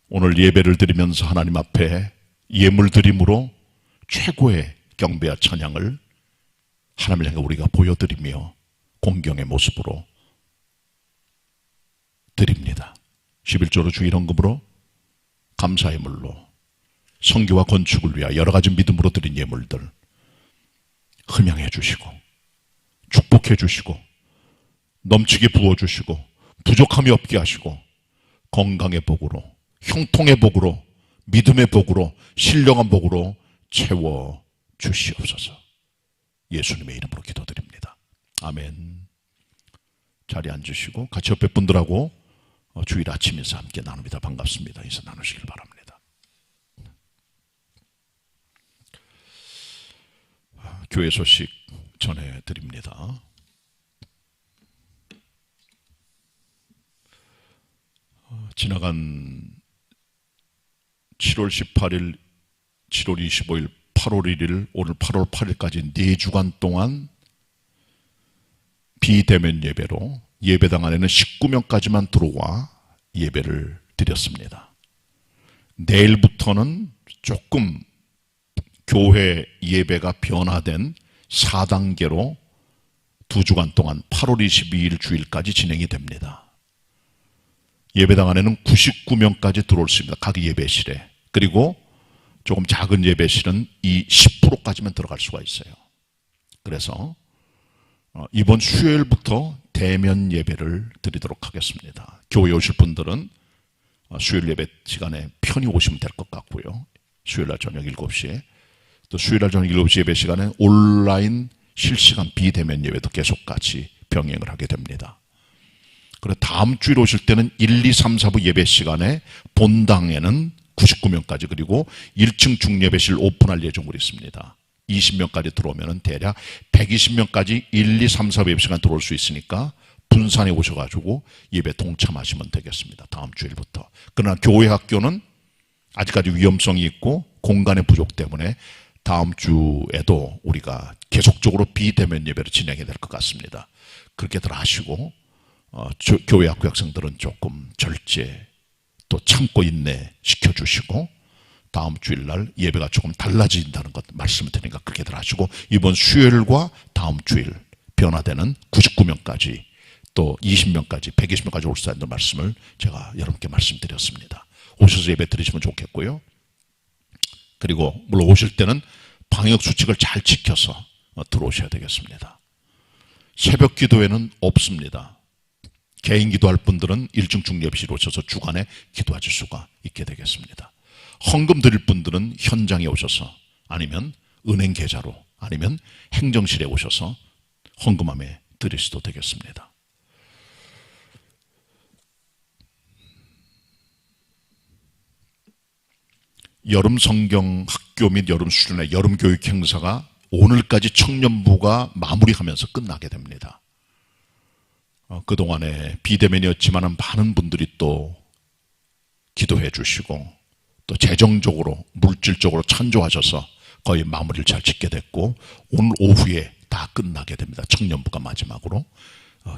오늘 예배를 드리면서 하나님 앞에 예물 드림으로 최고의 경배와 찬양을 하나님을 향해 우리가 보여드리며 공경의 모습으로 드립니다. 11조로 주일 헌금으로 감사의 물로 성교와 건축을 위하여 여러 가지 믿음으로 드린 예물들 흠양해 주시고 축복해 주시고 넘치게 부어주시고 부족함이 없게 하시고 건강의 복으로 형통의 복으로 믿음의 복으로 신령한 복으로 채워 주시옵소서. 예수님의 이름으로 기도드립니다. 아멘. 자리에 앉으시고 같이 옆에 분들하고 주일 아침 인사 함께 나눕니다. 반갑습니다. 인사 나누시길 바랍니다. 교회 소식 전해드립니다. 지나간 7월 18일, 7월 25일, 8월 1일, 오늘 8월 8일까지 4주간 동안 비대면 예배로 예배당 안에는 19명까지만 들어와 예배를 드렸습니다. 내일부터는 조금 교회 예배가 변화된 4단계로 2주간 동안 8월 22일 주일까지 진행이 됩니다. 예배당 안에는 99명까지 들어올 수 있습니다. 각 예배실에. 그리고 조금 작은 예배실은 이 10%까지만 들어갈 수가 있어요. 그래서 이번 수요일부터 대면 예배를 드리도록 하겠습니다. 교회 오실 분들은 수요일 예배 시간에 편히 오시면 될 것 같고요. 수요일날 저녁 7시에 또 수요일날 저녁 7시 예배 시간에 온라인 실시간 비대면 예배도 계속 같이 병행을 하게 됩니다. 그리고 다음 주일 오실 때는 1, 2, 3, 4부 예배 시간에 본당에는 99명까지 그리고 1층 중예배실 오픈할 예정으로 있습니다. 20명까지 들어오면 대략 120명까지 1, 2, 3, 4부 예배 시간 들어올 수 있으니까 분산해 오셔가지고 예배 동참하시면 되겠습니다. 다음 주일부터. 그러나 교회 학교는 아직까지 위험성이 있고 공간의 부족 때문에 다음 주에도 우리가 계속적으로 비대면 예배를 진행해야 될 것 같습니다. 그렇게들 하시고 교회 학교 학생들은 조금 절제 또 참고 인내 시켜주시고 다음 주일날 예배가 조금 달라진다는 것 말씀을 드리니까 그렇게들 하시고 이번 수요일과 다음 주일 변화되는 99명까지 또 20명까지 120명까지 올 수 있는 말씀을 제가 여러분께 말씀드렸습니다. 오셔서 예배 드리시면 좋겠고요. 그리고 물론 오실 때는 방역 수칙을 잘 지켜서 들어오셔야 되겠습니다. 새벽 기도회는 없습니다. 개인 기도할 분들은 1층 중예배실 오셔서 주간에 기도하실 수가 있게 되겠습니다. 헌금 드릴 분들은 현장에 오셔서 아니면 은행 계좌로 아니면 행정실에 오셔서 헌금함에 드리셔도 되겠습니다. 여름 성경 학교 및 여름 수련회 여름 교육 행사가 오늘까지 청년부가 마무리하면서 끝나게 됩니다. 그동안에 비대면이었지만 많은 분들이 또 기도해 주시고 또 재정적으로 물질적으로 찬조하셔서 거의 마무리를 잘 짓게 됐고 오늘 오후에 다 끝나게 됩니다. 청년부가 마지막으로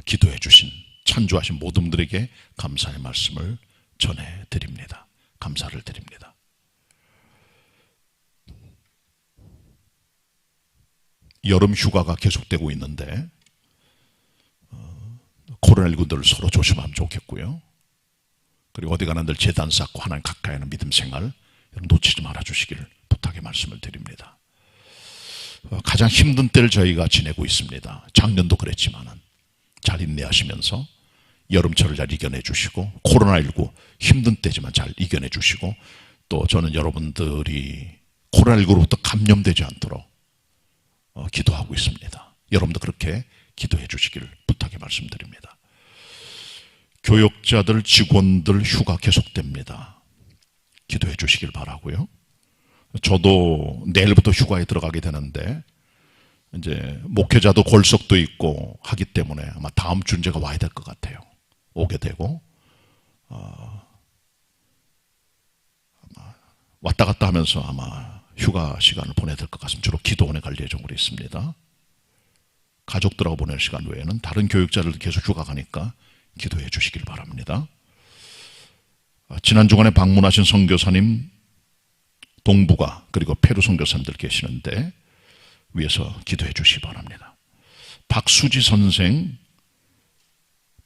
기도해 주신 찬조하신 모든 분들에게 감사의 말씀을 전해드립니다. 감사를 드립니다. 여름 휴가가 계속되고 있는데 코로나19들 서로 조심하면 좋겠고요. 그리고 어디 가는 들 재단 쌓고 하나님 가까이 하는 믿음 생활 놓치지 말아 주시길 부탁의 말씀을 드립니다. 가장 힘든 때를 저희가 지내고 있습니다. 작년도 그랬지만은 잘 인내하시면서 여름철을 잘 이겨내 주시고 코로나19 힘든 때지만 잘 이겨내 주시고 또 저는 여러분들이 코로나19로부터 감염되지 않도록 기도하고 있습니다. 여러분도 그렇게 기도해 주시길 부탁의 말씀드립니다. 교역자들, 직원들 휴가 계속됩니다. 기도해 주시길 바라고요. 저도 내일부터 휴가에 들어가게 되는데 이제 목회자도 골석도 있고 하기 때문에 아마 다음 주 제가 와야 될 것 같아요. 오게 되고 아마 왔다 갔다 하면서 아마 휴가 시간을 보내야 될 것 같습니다. 주로 기도원에 갈 예정으로 있습니다. 가족들하고 보낼 시간 외에는 다른 교육자들도 계속 휴가 가니까 기도해 주시길 바랍니다. 지난 주간에 방문하신 선교사님 동부가 그리고 페루 선교사님들 계시는데 위에서 기도해 주시기 바랍니다. 박수지 선생,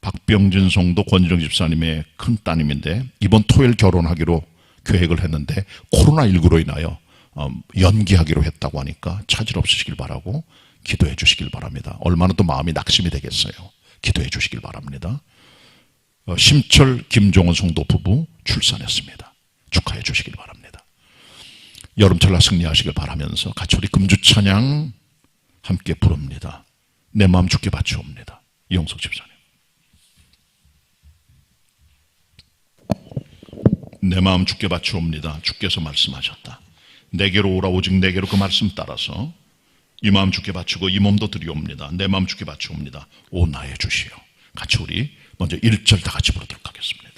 박병진 성도 권정 집사님의 큰 따님인데 이번 토요일 결혼하기로 계획을 했는데 코로나19로 인하여 연기하기로 했다고 하니까 차질 없으시길 바라고 기도해 주시길 바랍니다. 얼마나 또 마음이 낙심이 되겠어요. 기도해 주시길 바랍니다. 심철 김종원 성도 부부 출산했습니다. 축하해 주시길 바랍니다. 여름철날 승리하시길 바라면서 같이 우리 금주 찬양 함께 부릅니다. 내 마음 주께 바치옵니다. 이용석 집사님. 내 마음 주께 바치옵니다. 주께서 말씀하셨다. 내게로 오라 오직 내게로 그 말씀 따라서 이 마음 주께 바치고 이 몸도 드리옵니다. 내 마음 주께 바치옵니다. 오 나의 주시여. 같이 우리 먼저 1절 다 같이 부르도록 하겠습니다.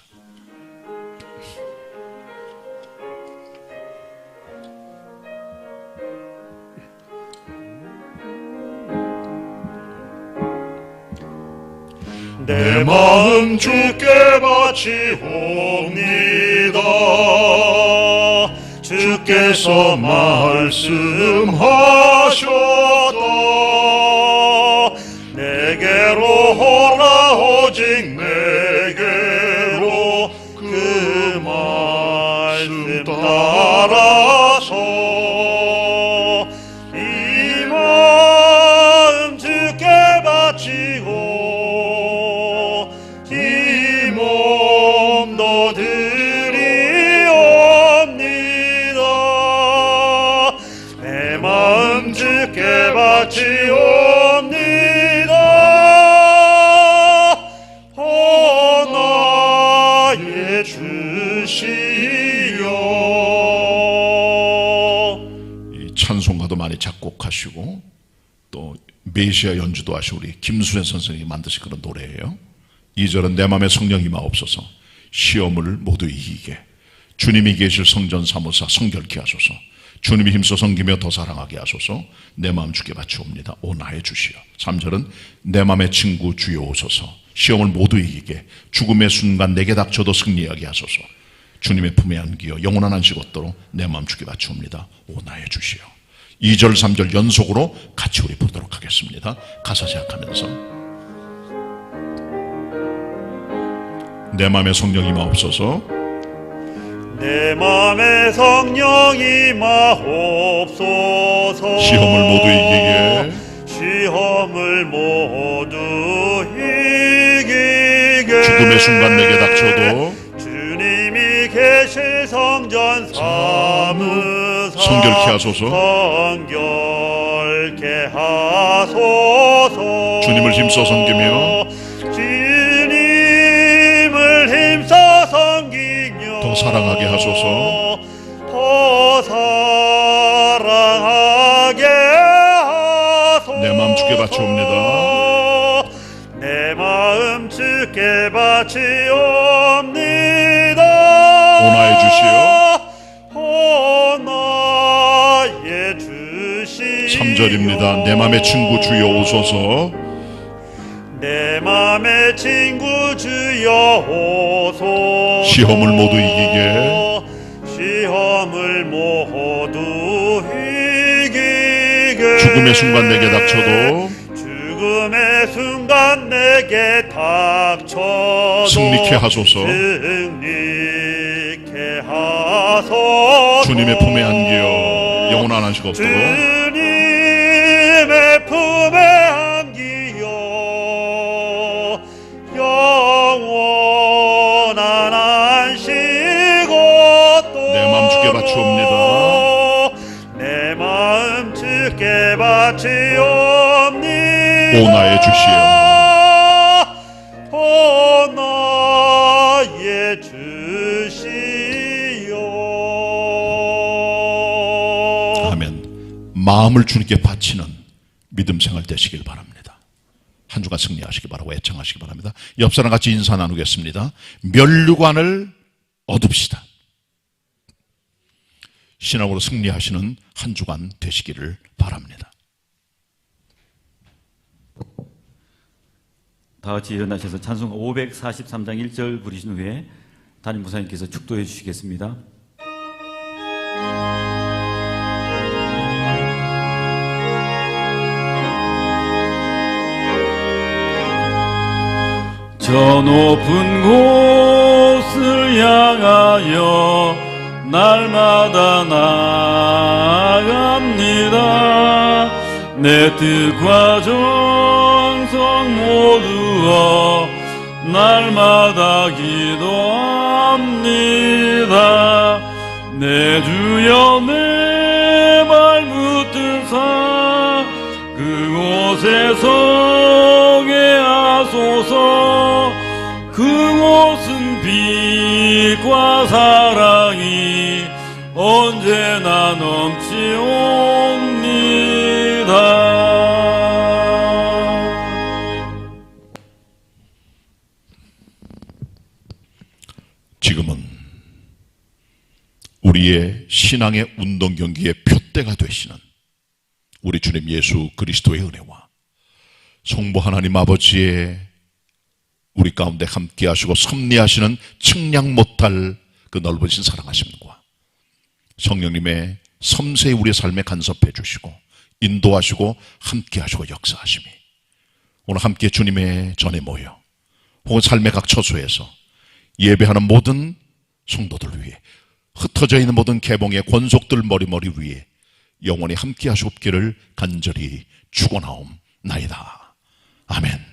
내 마음 주께 바치옵니다. 주께서 말씀하셨다. 내게로 오라 오직 내게로 그 말씀 따라서 이 마음 주께 바치고 이 몸도 드리옵니다. 내 마음 주께 바치옵니다. 오 나의 주시여. 이 찬송가도 많이 작곡하시고 또 메시아 연주도 하시고 우리 김수현 선생님이 만드신 그런 노래예요. 2절은 내 맘에 성령 임하옵소서. 시험을 모두 이기게. 주님이 계실 성전 사무사 성결케 하소서. 주님이 힘써 섬기며 더 사랑하게 하소서. 내 마음 주께 바치옵니다. 오 나의 주시여. 3절은 내 맘의 친구 주여 오소서. 시험을 모두 이기게. 죽음의 순간 내게 닥쳐도 승리하게 하소서. 주님의 품에 안기어 영원한 안식 얻도록 내 마음 주께 바치옵니다. 오 나의 주시여. 2절 3절 연속으로 같이 우리 보도록 하겠습니다. 가사 생각하면서 내 맘에 성령 임하옵소서. 내 맘에 성령 임하옵소서. 시험을 모두 이기게. 시험을 모두 이기게. 죽음의 순간 내게 닥쳐도 주님이 계실 성전 사무사 성결케 하소서. 성결케 하소서. 주님을 힘써 섬기며 힘써 섬기며 더 사랑하게 하소서. 더 사랑하게 하소서. 내 마음 주께 바치옵니다. 내 마음 주께 바치옵니다. 오 나의 주시여. 오 나의 주시여. 3절입니다. 내 맘의 친구 주여 오소서. 내 맘의 친구 주여 오소서. 시험을 모두 이기게. 시험을 모두 이기게. 죽음의 순간 내게 닥쳐도 죽음의 순간 내게 닥쳐도 승리케 하소서. 승리케 하소서. 주님의 품에 안기어 영원한 안식 얻도록 주님의 품에 안기어 영원한 안식 얻도록 내 마음 주께 바치옵니다. 내 마음 주께 바치옵니다. 오 나의 주시여. 오 나의 주시여. 아멘. 마음을 주님께 바치는 믿음 생활 되시길 바랍니다. 한 주간 승리하시기 바라고 애청하시기 바랍니다. 옆 사람 같이 인사 나누겠습니다. 면류관을 얻읍시다. 신앙으로 승리하시는 한 주간 되시기를 바랍니다. 다 같이 일어나셔서 찬송 543장 1절 부르신 후에 담임 목사님께서 축도해 주시겠습니다. 저 높은 곳을 향하여 날마다 나아갑니다. 내 뜻과 정성 모두어 날마다 기도합니다. 내 주여 내 발붙들사 그곳에 서게 하소서. 그곳은 빛과 사랑이 언제나 넘치옵니다. 지금은 우리의 신앙의 운동 경기의 표대가 되시는 우리 주님 예수 그리스도의 은혜와 성부 하나님 아버지의 우리 가운데 함께 하시고 섭리하시는 측량 못할 그 넓으신 사랑하심과 성령님의 섬세히 우리의 삶에 간섭해 주시고 인도하시고 함께 하시고 역사하심이 오늘 함께 주님의 전에 모여 혹은 삶의 각 처소에서 예배하는 모든 성도들 위해 흩어져 있는 모든 개봉의 권속들 머리머리 위에 영원히 함께 하시옵기를 간절히 축원하옵나이다. 아멘.